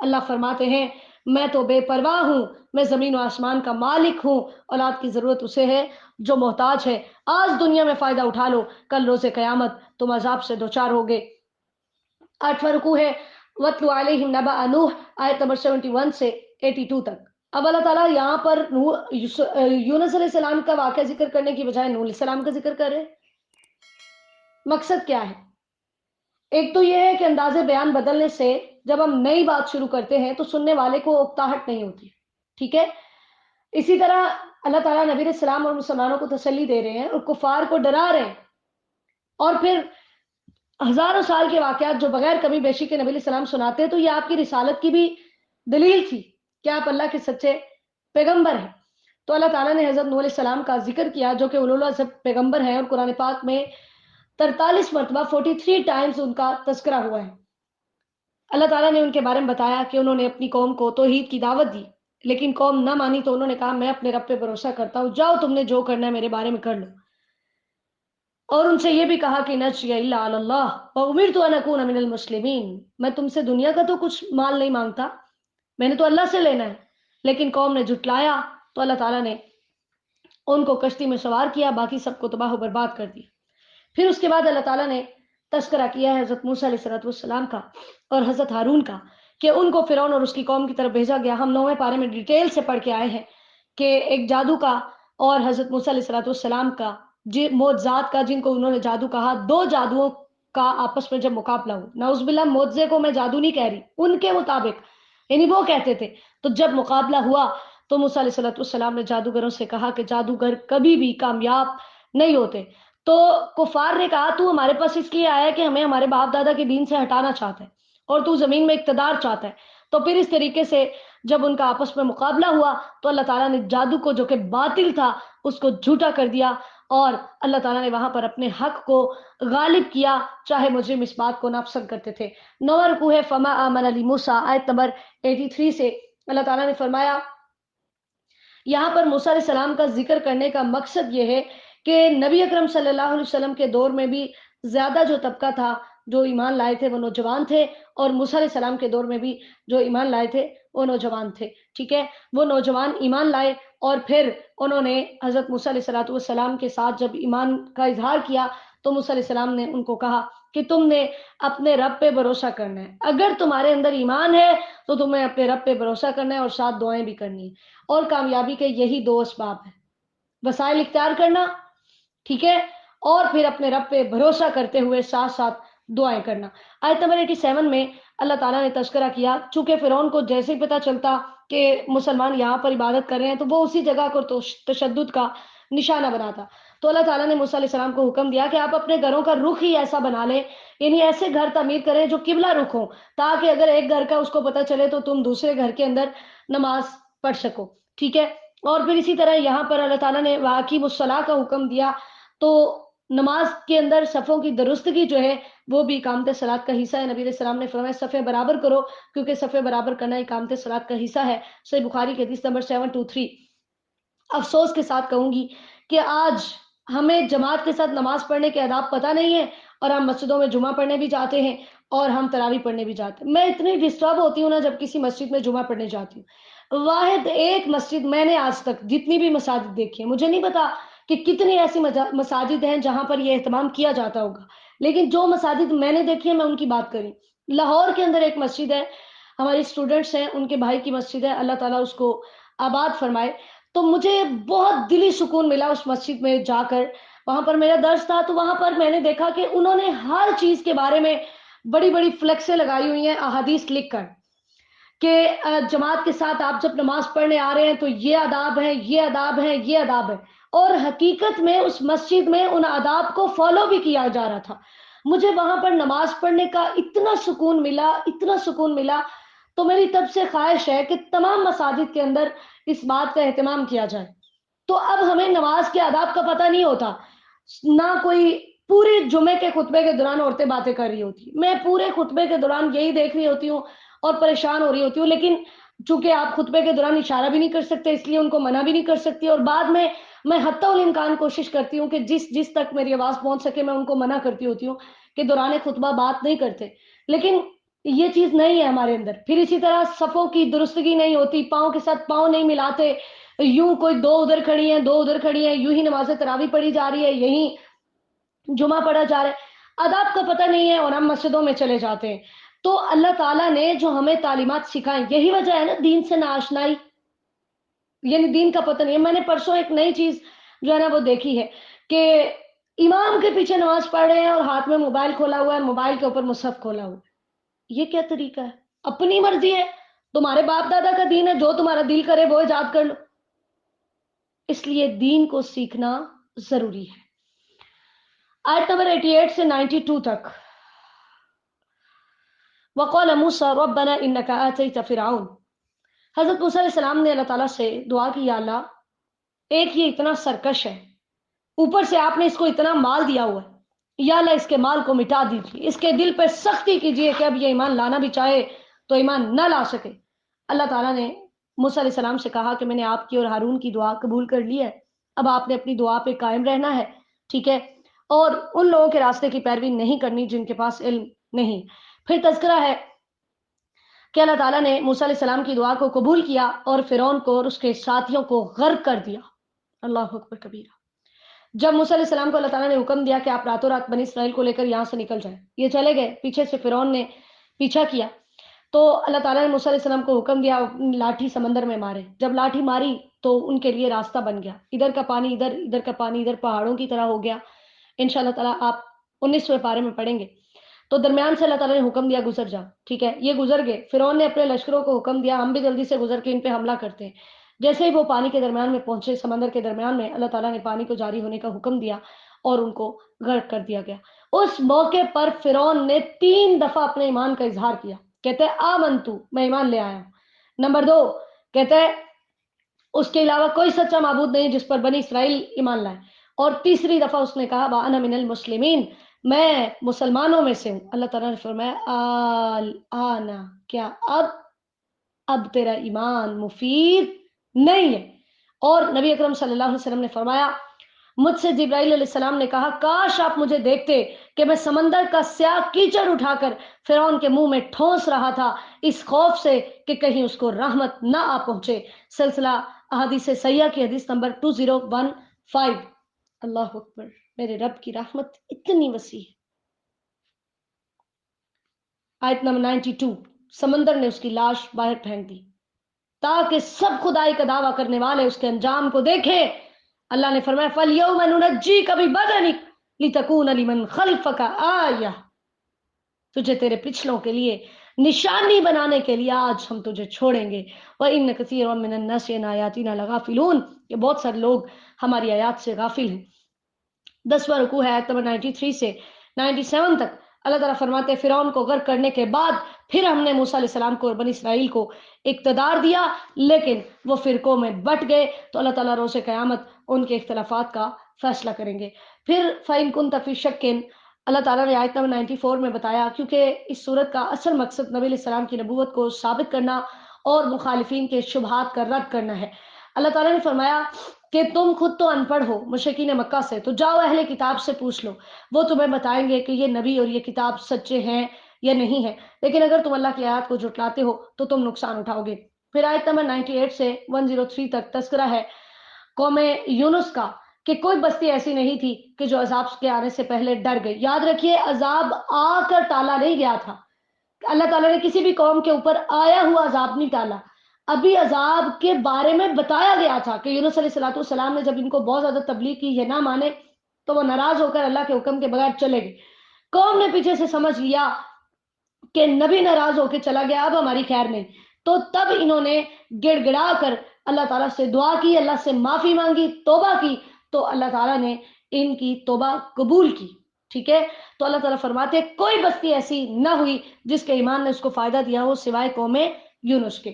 اللہ فرماتے ہیں میں تو بے پرواہ ہوں، میں زمین و آسمان کا مالک ہوں، اولاد کی ضرورت اسے ہے جو محتاج ہے۔ آج دنیا میں فائدہ اٹھا لو، کل روز قیامت تم عذاب سے دوچار ہوگے۔ 8واں رکوع ہے وَاتْلُ عَلَيْهِمْ نَبَأَ نُوحٍ، آیت نمبر 71 سے 82 تک۔ اب اللہ تعالیٰ یہاں پر یونس علیہ السلام کا واقعہ ذکر کرنے کی بجائے نوح علیہ السلام کا ذکر کر رہے۔ مقصد کیا ہے؟ ایک تو یہ ہے کہ انداز بیان بدلنے سے جب ہم نئی بات شروع کرتے ہیں تو سننے والے کو اکتاہٹ نہیں ہوتی، ٹھیک ہے؟ اسی طرح اللہ تعالیٰ نبی علیہ السلام اور مسلمانوں کو تسلی دے رہے ہیں اور کفار کو ڈرا رہے ہیں، اور پھر ہزاروں سال کے واقعات جو بغیر کمی بیشی کے نبی علیہ السلام سناتے ہیں، تو یہ آپ کی رسالت کی بھی دلیل تھی کہ آپ اللہ کے سچے پیغمبر ہیں۔ تو اللہ تعالیٰ نے حضرت نوح علیہ السلام کا ذکر کیا جو کہ اولوالعزم پیغمبر ہیں، اور قرآن پاک میں 43 مرتبہ 43 ٹائمز ان کا تذکرہ ہوا ہے۔ اللہ تعالیٰ نے ان کے بارے میں بتایا کہ انہوں نے اپنی قوم کو توحید کی دعوت دی، لیکن قوم نہ مانی تو انہوں نے کہا میں اپنے رب پہ بھروسہ کرتا ہوں، جاؤ تم نے جو کرنا ہے میرے بارے میں کر لو۔ اور ان سے یہ بھی کہا کہ نجزی الا علی اللہ وامرت ان اکون من المسلمین، میں تم سے دنیا کا تو کچھ مال نہیں مانگتا، میں نے تو اللہ سے لینا ہے۔ لیکن قوم نے جھٹلایا تو اللہ تعالیٰ نے ان کو کشتی میں سوار کیا، باقی سب کو تباہ و برباد کر دیا۔ پھر اس کے بعد اللہ تعالیٰ نے تذکرہ کیا ہے حضرت موسیٰ علیہ السلام کا اور حضرت ہارون کا کہ ان کو فرعون اور اس کی قوم کی طرف بھیجا گیا۔ ہم 9ویں پارے میں ڈیٹیل سے پڑھ کے آئے ہیں کہ ایک جادو کا اور حضرت موسیٰ علیہ السلام کا معجزات کا، جن کو انہوں نے جادو کہا، دو جادوؤں کا آپس میں جب مقابلہ ہو، نعوذ باللہ معجزے کو میں جادو نہیں کہہ رہی، ان کے مطابق یعنی وہ کہتے تھے، تو جب مقابلہ ہوا تو موسیٰ علیہ السلام نے جادوگروں سے کہا کہ جادوگر کبھی بھی کامیاب نہیں ہوتے۔ تو کفار نے کہا تو ہمارے پاس اس لیے آیا ہے کہ ہمیں ہمارے باپ دادا کے دین سے ہٹانا چاہتا ہے اور تو زمین میں اقتدار چاہتا ہے۔ تو پھر اس طریقے سے جب ان کا آپس میں مقابلہ ہوا تو اللہ تعالیٰ نے جادو کو جو کہ باطل تھا اس کو جھوٹا کر دیا، اور اللہ تعالیٰ نے وہاں پر اپنے حق کو غالب کیا، چاہے مجرم اس بات کو ناپسند کرتے تھے۔ 9واں رکوع ہے فما آمن لموسیٰ، آیت نمبر 83 سے اللہ تعالیٰ نے فرمایا، یہاں پر موسیٰ علیہ السلام کا ذکر کرنے کا مقصد یہ ہے کہ نبی اکرم صلی اللہ علیہ وسلم کے دور میں بھی زیادہ جو طبقہ تھا جو ایمان لائے تھے وہ نوجوان تھے، اور موسیٰ علیہ السلام کے دور میں بھی جو ایمان لائے تھے وہ نوجوان تھے، ٹھیک ہے؟ وہ نوجوان ایمان لائے اور پھر انہوں نے حضرت موسیٰ علیہ السلام کے ساتھ جب ایمان کا اظہار کیا تو موسیٰ علیہ السلام نے ان کو کہا کہ تم نے اپنے رب پہ بھروسہ کرنا ہے، اگر تمہارے اندر ایمان ہے تو تمہیں اپنے رب پہ بھروسہ کرنا ہے اور ساتھ دعائیں بھی کرنی ہیں، اور کامیابی کے یہی دو اسباب ہیں، وسائل اختیار کرنا، ٹھیک ہے، اور پھر اپنے رب پہ بھروسہ کرتے ہوئے ساتھ ساتھ دعائیں کرنا۔ آیت نمبر 87 میں اللہ تعالیٰ نے تذکرہ کیا، چونکہ فرعون کو جیسے ہی پتہ چلتا کہ مسلمان یہاں پر عبادت کر رہے ہیں تو وہ اسی جگہ کو تشدد کا نشانہ بناتا. تو اللہ تعالیٰ نے موسیٰ علیہ السلام کو حکم دیا کہ آپ اپنے گھروں کا رخ ہی ایسا بنا لیں، یعنی ایسے گھر تعمیر کریں جو قبلہ رخ ہوں، تاکہ اگر ایک گھر کا اس کو پتہ چلے تو تم دوسرے گھر کے اندر نماز پڑھ سکو. ٹھیک ہے. اور پھر اسی طرح یہاں پر اللہ تعالیٰ نے واقعی الصلاۃ کا حکم دیا، تو نماز کے اندر صفوں کی درستگی جو ہے وہ بھی اقامت صلاۃ کا حصہ ہے. نبی علیہ السلام نے فرمایا صفیں برابر کرو، کیونکہ صفیں برابر کرنا اقامت صلاۃ کا حصہ ہے. صحیح بخاری کی حدیث نمبر 723. افسوس کے ساتھ کہوں گی کہ آج ہمیں جماعت کے ساتھ نماز پڑھنے کے آداب پتہ نہیں ہے، اور ہم مسجدوں میں جمعہ پڑھنے بھی جاتے ہیں اور ہم تراویح پڑھنے بھی جاتے ہیں. میں اتنی ڈسٹرب ہوتی ہوں نا جب کسی مسجد میں جمعہ پڑھنے جاتی ہوں. واحد ایک مسجد میں نے آج تک جتنی بھی مساجد دیکھی ہیں، مجھے نہیں پتا کہ کتنی ایسی مساجد ہیں جہاں پر یہ اہتمام کیا جاتا ہوگا، لیکن جو مساجد میں نے دیکھی ہے میں ان کی بات کری. لاہور کے اندر ایک مسجد ہے، ہماری اسٹوڈنٹس ہیں ان کے بھائی کی مسجد ہے، اللہ تعالیٰ اس کو آباد فرمائے. تو مجھے بہت دلی سکون ملا اس مسجد میں جا کر. وہاں پر میرا درس تھا تو وہاں پر میں نے دیکھا کہ انہوں نے ہر چیز کے بارے میں بڑی بڑی فلیکسیں لگائی ہوئی ہیں احادیث لکھ کر کہ جماعت کے ساتھ آپ جب نماز پڑھنے آ رہے ہیں تو یہ آداب ہیں، یہ آداب ہیں، یہ آداب ہیں. اور حقیقت میں اس مسجد میں ان آداب کو فالو بھی کیا جا رہا تھا. مجھے وہاں پر نماز پڑھنے کا اتنا سکون ملا، اتنا سکون ملا. تو میری تب سے خواہش ہے کہ تمام مساجد کے اندر اس بات کا اہتمام کیا جائے. تو اب ہمیں نماز کے آداب کا پتہ نہیں ہوتا، نہ کوئی پورے جمعے کے خطبے کے دوران عورتیں باتیں کر رہی ہوتی، میں پورے خطبے کے دوران یہی دیکھ رہی ہوتی ہوں اور پریشان ہو رہی ہوتی ہوں. لیکن چونکہ آپ خطبے کے دوران اشارہ بھی نہیں کر سکتے، اس لیے ان کو منع بھی نہیں کر سکتی، اور بعد میں حتی الامکان کوشش کرتی ہوں کہ جس تک میری آواز پہنچ سکے میں ان کو منع کرتی ہوتی ہوں کہ دوران خطبہ بات نہیں کرتے. لیکن یہ چیز نہیں ہے ہمارے اندر. پھر اسی طرح صفوں کی درستگی نہیں ہوتی، پاؤں کے ساتھ پاؤں نہیں ملاتے، یوں کوئی دو ادھر کھڑی ہیں دو ادھر کھڑی ہیں، یوں ہی نماز تراویح پڑھی جا رہی ہے، یہی جمعہ پڑھا جا رہا ہے. آداب کا پتہ نہیں ہے اور ہم مسجدوں میں چلے جاتے ہیں. تو اللہ تعالیٰ نے جو ہمیں تعلیمات سکھائیں، یہی وجہ ہے نا دین سے ناآشنائی، یعنی دین کا پتہ نہیں ہے. میں نے پرسوں ایک نئی چیز جو ہے نا وہ دیکھی ہے کہ امام کے پیچھے نماز پڑھ رہے ہیں اور ہاتھ میں موبائل کھولا ہوا ہے، موبائل کے اوپر مصحف کھولا ہوا ہے. یہ کیا طریقہ ہے؟ اپنی مرضی ہے، تمہارے باپ دادا کا دین ہے، جو تمہارا دل کرے وہ ایجاد کر لو. اس لیے دین کو سیکھنا ضروری ہے. آیت نمبر 88 سے 92 تک. وقال موسیٰ ربنا انک آتیت فرعون. حضرت موسیٰ علیہ السلام نے اللہ تعالیٰ سے دعا کی، یا اللہ ایک یہ اتنا سرکش ہے، اوپر سے آپ نے اس کو اتنا مال دیا ہوا ہے، یا اللہ اس کے مال کو مٹا دیجیے، اس کے دل پہ سختی کیجیے کہ اب یہ ایمان لانا بھی چاہے تو ایمان نہ لا سکے. اللہ تعالیٰ نے موسیٰ علیہ السلام سے کہا کہ میں نے آپ کی اور ہارون کی دعا قبول کر لی ہے، اب آپ نے اپنی دعا پہ قائم رہنا ہے. ٹھیک ہے. اور ان لوگوں کے راستے کی پیروی نہیں کرنی جن کے پاس علم نہیں. پھر تذکرہ ہے کہ اللہ تعالیٰ نے موسیٰ علیہ السلام کی دعا کو قبول کیا اور فرعون کو اور اس کے ساتھیوں کو غرق کر دیا. اللہ اکبر کبیرہ. جب موسیٰ علیہ السلام کو اللہ تعالیٰ نے حکم دیا کہ آپ راتوں رات بنی اسرائیل کو لے کر یہاں سے نکل جائیں، یہ چلے گئے، پیچھے سے فرعون نے پیچھا کیا. تو اللہ تعالیٰ نے موسیٰ علیہ السلام کو حکم دیا لاٹھی سمندر میں مارے. جب لاٹھی ماری تو ان کے لیے راستہ بن گیا، ادھر کا پانی ادھر، ادھر کا پانی ادھر، پہاڑوں کی طرح ہو گیا. انشاءاللہ تعالیٰ آپ 19ویں پارے میں پڑھیں گے. تو درمیان سے اللہ تعالیٰ نے حکم دیا گزر جا. ٹھیک ہے. یہ گزر گئے. فرعون نے اپنے لشکروں کو حکم دیا ہم بھی جلدی سے گزر کے ان پہ حملہ کرتے ہیں. جیسے ہی وہ پانی کے درمیان میں پہنچے، سمندر کے درمیان میں، اللہ تعالیٰ نے پانی کو جاری ہونے کا حکم دیا اور ان کو غرق کر دیا گیا. اس موقع پر فرعون نے 3 دفعہ اپنے ایمان کا اظہار کیا. کہتے ہیں آمنتو، میں ایمان لے آیا ہوں. نمبر 2 کہتے ہیں اس کے علاوہ کوئی سچا معبود نہیں جس پر بنی اسرائیل ایمان لائے. اور تیسری دفعہ اس نے کہا وَأَنَا مِنَ الْمُسْلِمِينَ، میں مسلمانوں میں سے ہوں. اللہ تعالیٰ نے فرمایا آنا، کیا اب تیرا ایمان مفید نہیں ہے. اور نبی اکرم صلی اللہ علیہ وسلم نے فرمایا مجھ سے جبرائیل علیہ السلام نے کہا کاش آپ مجھے دیکھتے کہ میں سمندر کا سیاہ کیچڑ اٹھا کر فرعون کے منہ میں ٹھونس رہا تھا اس خوف سے کہ کہیں اس کو رحمت نہ آ پہنچے. سلسلہ احادیث صحیحہ کی حدیث نمبر 2015. اللہ اکبر. میرے رب کی رحمت اتنی وسیع ہے. آیت نمبر 92. سمندر نے اس کی لاش باہر پھینک دی تاکہ سب خدائی کا دعویٰ کرنے والے اس کے انجام کو دیکھیں. اللہ نے فرمایا فَالْيَوْمَ نُنَجِّيكَ بِبَدَنِكَ لِتَكُونَ لِمَنْ خَلْفَكَ آیَةً، تجھے تیرے پچھلوں کے لیے نشانی بنانے کے لیے آج ہم تجھے چھوڑیں گے۔ وَإِنَّ كَثِيرًا مِّنَ النَّاسِ عَنْ آيَاتِنَا لَغَافِلُونَ، کہ بہت سارے لوگ ہماری آیات سے غافل ہیں۔ 10واں رکوع ہے آیت نمبر 93 سے 97 تک۔ اللہ تعالیٰ فرماتے ہیں فرعون کو غرق کرنے کے بعد پھر ہم نے موسیٰ علیہ السلام کو اور بنی اسرائیل کو اقتدار دیا، لیکن وہ فرقوں میں بٹ گئے، تو اللہ تعالیٰ روز قیامت ان کے اختلافات کا فیصلہ کریں گے۔ پھر فَإِن كُنتَ فِي شَكٍّ، اللہ تعالیٰ نے آیت نمبر 94 میں بتایا، کیونکہ اس صورت کا اصل مقصد نبی علیہ السلام کی نبوت کو ثابت کرنا اور مخالفین کے شبہات کا رد کرنا ہے۔ اللہ تعالیٰ نے فرمایا کہ تم خود تو ان پڑھ ہو مشرکین مکہ سے، تو جاؤ اہل کتاب سے پوچھ لو، وہ تمہیں بتائیں گے کہ یہ نبی اور یہ کتاب سچے ہیں یا نہیں ہے، لیکن اگر تم اللہ کی آیات کو جھٹلاتے ہو تو تم نقصان اٹھاؤ گے۔ پھر آیت نمبر 98 سے 103 تک تذکرہ ہے قوم یونس کا، کہ کوئی بستی ایسی نہیں تھی کہ جو عذاب کے آنے سے پہلے ڈر گئی۔ یاد رکھیے عذاب آ کر ٹالا نہیں گیا تھا، اللہ تعالیٰ نے کسی بھی قوم کے اوپر آیا ہوا عذاب نہیں ٹالا، ابھی عذاب کے بارے میں بتایا گیا تھا کہ یونس علیہ السلام نے جب ان کو بہت زیادہ تبلیغ کی، یہ نہ مانے تو وہ ناراض ہو کر اللہ کے حکم کے بغیر چلے گئے۔ قوم نے پیچھے سے سمجھ لیا کہ نبی ناراض ہو کے چلا گیا، اب ہماری خیر نہیں، تو تب انہوں نے گڑ گڑا کر اللہ تعالیٰ سے دعا کی، اللہ سے معافی مانگی، توبہ کی، تو اللہ تعالیٰ نے ان کی توبہ قبول کی۔ ٹھیک ہے، تو اللہ تعالیٰ فرماتے کوئی بستی ایسی نہ ہوئی جس کے ایمان نے اس کو فائدہ دیا ہو سوائے قوم یونس کے۔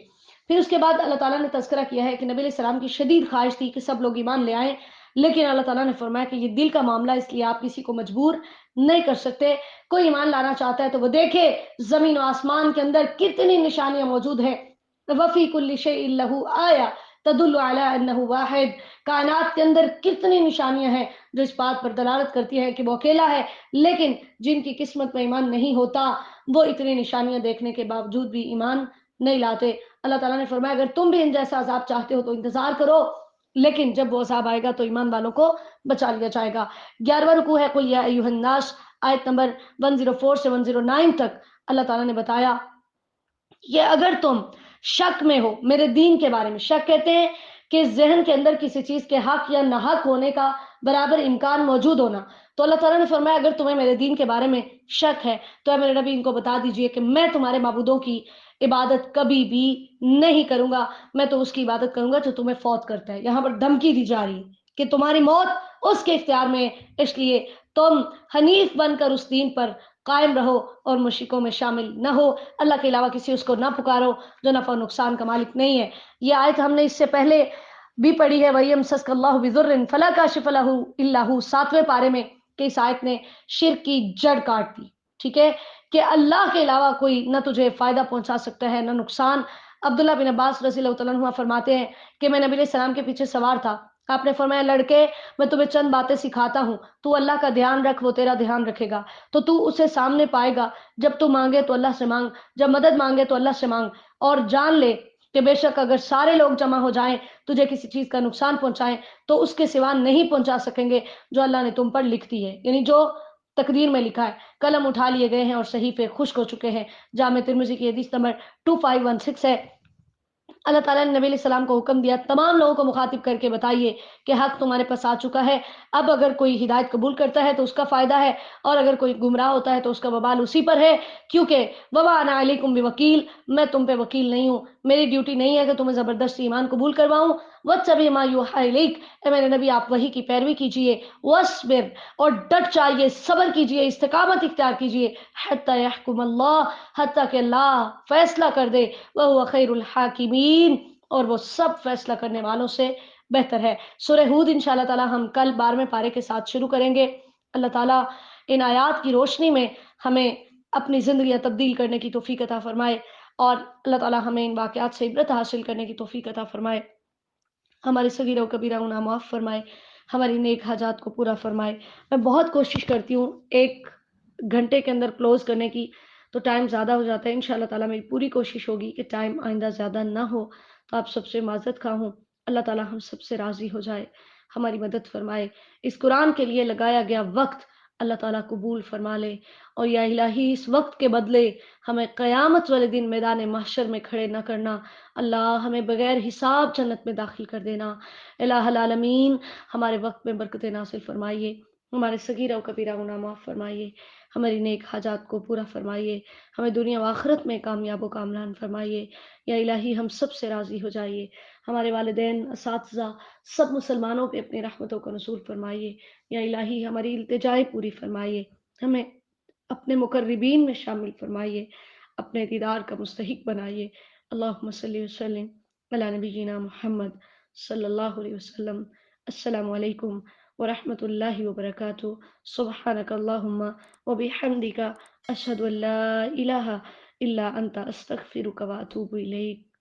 پھر اس کے بعد اللہ تعالیٰ نے تذکرہ کیا ہے کہ نبی علیہ السلام کی شدید خواہش تھی کہ سب لوگ ایمان لے آئیں، لیکن اللہ تعالیٰ نے فرمایا کہ یہ دل کا معاملہ، اس لیے آپ کسی کو مجبور نہیں کر سکتے۔ کوئی ایمان لانا چاہتا ہے تو وہ دیکھے زمین و آسمان کے اندر کتنی نشانیاں موجود ہیں۔ وَفِي كُلِّ شَيْءٍ لَهُ آیَةٌ تدل علی انہ واحد، کائنات کے اندر کتنی نشانیاں ہیں جو اس بات پر دلالت کرتی ہیں کہ وہ اکیلا ہے، لیکن جن کی قسمت میں ایمان نہیں ہوتا وہ اتنی نشانیاں دیکھنے کے باوجود بھی ایمان نہیں لاتے۔ اللہ تعالیٰ نے فرمایا اگر تم بھی ان جیسا عذاب چاہتے ہو تو انتظار کرو، لیکن جب وہ عذاب آئے گا تو ایمان والوں کو بچا لیا جائے گا۔ 11واں رکوع ہے قل یا ایھا الناس، آیت نمبر 104 سے 109 تک۔ اللہ تعالیٰ نے بتایا کہ اگر تم شک میں ہو میرے دین کے بارے میں، شک کہتے ہیں کہ ذہن کے اندر کسی چیز کے حق یا ناحق ہونے کا برابر امکان موجود ہونا، تو اللہ تعالیٰ نے فرمایا اگر تمہیں میرے دین کے بارے میں شک ہے تو اے میرے نبی ان کو بتا دیجئے کہ میں تمہارے معبودوں کی عبادت کبھی بھی نہیں کروں گا، میں تو اس کی عبادت کروں گا جو تمہیں فوت کرتا ہے۔ یہاں پر دھمکی دی جا رہی ہے کہ تمہاری موت اس کے اختیار میں ہے، اس لیے تم حنیف بن کر اس دین پر قائم رہو اور مشرکوں میں شامل نہ ہو، اللہ کے علاوہ کسی اس کو نہ پکارو جو نفع و نقصان کا مالک نہیں ہے۔ یہ آیت ہم نے اس سے پہلے بھی پڑھی ہے، وَيَمْسَسْكَ اللَّهُ بِضُرٍّ فَلَا كَاشِفَ لَهُ إِلَّا هُوَ، 7ویں پارے میں، کہ اس آیت نے شرک کی جڑ کاٹ دی۔ ٹھیک ہے، کہ اللہ کے علاوہ کوئی نہ تجھے فائدہ پہنچا سکتا ہے نہ نقصان۔ عبداللہ بن عباس رضی اللہ تعالیٰ عنہ فرماتے ہیں کہ میں نبی علیہ السلام کے پیچھے سوار تھا، آپ نے فرمایا لڑکے میں تمہیں چند باتیں سکھاتا ہوں، تو اللہ کا دھیان رکھ وہ تیرا دھیان رکھے گا، تو تو اسے سامنے پائے گا، جب تو مانگے تو اللہ سے مانگ، جب مدد مانگے تو اللہ سے مانگ، اور جان لے کہ بے شک اگر سارے لوگ جمع ہو جائیں تجھے کسی چیز کا نقصان پہنچائیں تو اس کے سوا نہیں پہنچا سکیں گے جو اللہ نے تم پر لکھ دی ہے، یعنی جو تقدیر میں لکھا ہے۔ قلم اٹھا لیے گئے ہیں اور صحیفے خشک ہو چکے ہیں۔ جامع ترمذی کی حدیث نمبر 2516 ہے۔ اللہ تعالیٰ نے نبی علیہ السلام کو حکم دیا تمام لوگوں کو مخاطب کر کے بتائیے کہ حق تمہارے پاس آ چکا ہے، اب اگر کوئی ہدایت قبول کرتا ہے تو اس کا فائدہ ہے، اور اگر کوئی گمراہ ہوتا ہے تو اس کا وبال اسی پر ہے، کیونکہ وما انا علیکم بوکیل، میں تم پہ وکیل نہیں ہوں، میری ڈیوٹی نہیں ہے کہ تمہیں زبردستی ایمان قبول کرواؤں۔ واتبع ما یوحی الیک، اے میرے نبی آپ وحی کی پیروی کیجئے، واصبر، اور ڈٹ جائیے، صبر کیجئے، استقامت اختیار کیجئے، حتی یحکم اللہ، حتیٰ کہ اللہ فیصلہ کر دے، وَهُوَ خَيْرُ الْحَاكِمِينَ، اور وہ سب فیصلہ کرنے والوں سے بہتر ہے۔ سورہ ہود انشاءاللہ تعالی ہم کل 12ویں پارے کے ساتھ شروع کریں گے۔ اللہ تعالیٰ ان آیات کی روشنی میں ہمیں اپنی زندگیاں تبدیل کرنے کی توفیق عطا فرمائے، اور اللہ تعالیٰ ہمیں ان واقعات سے عبرت حاصل کرنے کی توفیق عطا فرمائے، ہمارے صغیرہ و کبیرہ گناہ معاف فرمائے، ہماری نیک حاجات کو پورا فرمائے۔ میں بہت کوشش کرتی ہوں 1 گھنٹے کے اندر کلوز کرنے کی، تو ٹائم زیادہ ہو جاتا ہے۔ انشاءاللہ تعالیٰ میری پوری کوشش ہوگی کہ ٹائم آئندہ زیادہ نہ ہو، تو آپ سب سے معذرت خواہ ہوں۔ اللہ تعالیٰ ہم سب سے راضی ہو جائے، ہماری مدد فرمائے، اس قرآن کے لیے لگایا گیا وقت اللہ تعالیٰ قبول فرما لے، اور یا الہی اس وقت کے بدلے ہمیں قیامت والے دن میدان محشر میں کھڑے نہ کرنا، اللہ ہمیں بغیر حساب جنت میں داخل کر دینا۔ الہ العالمین ہمارے وقت میں برکت نازل فرمائیے۔ ہمارے صغیرہ و کبیرہ گناہ معاف فرمائیے، ہماری نیک حاجات کو پورا فرمائیے، ہمیں دنیا و آخرت میں کامیاب و کامران فرمائیے۔ یا الہی ہم سب سے راضی ہو جائیے، ہمارے والدین، اساتذہ، سب مسلمانوں پہ اپنی رحمتوں کا نزول فرمائیے۔ یا الہی ہماری التجائیں پوری فرمائیے، ہمیں اپنے مقربین میں شامل فرمائیے، اپنے دیدار کا مستحق بنائیے۔ اللہم صلی وسلم علی نبینا محمد صلی اللہ علیہ وسلم۔ السلام علیکم ورحمۃ اللہ وبرکاتہ۔ سبحانک اللہم وبحمدک، اشہد ان لا الہ الا انت، استغفرک واتوب الیک۔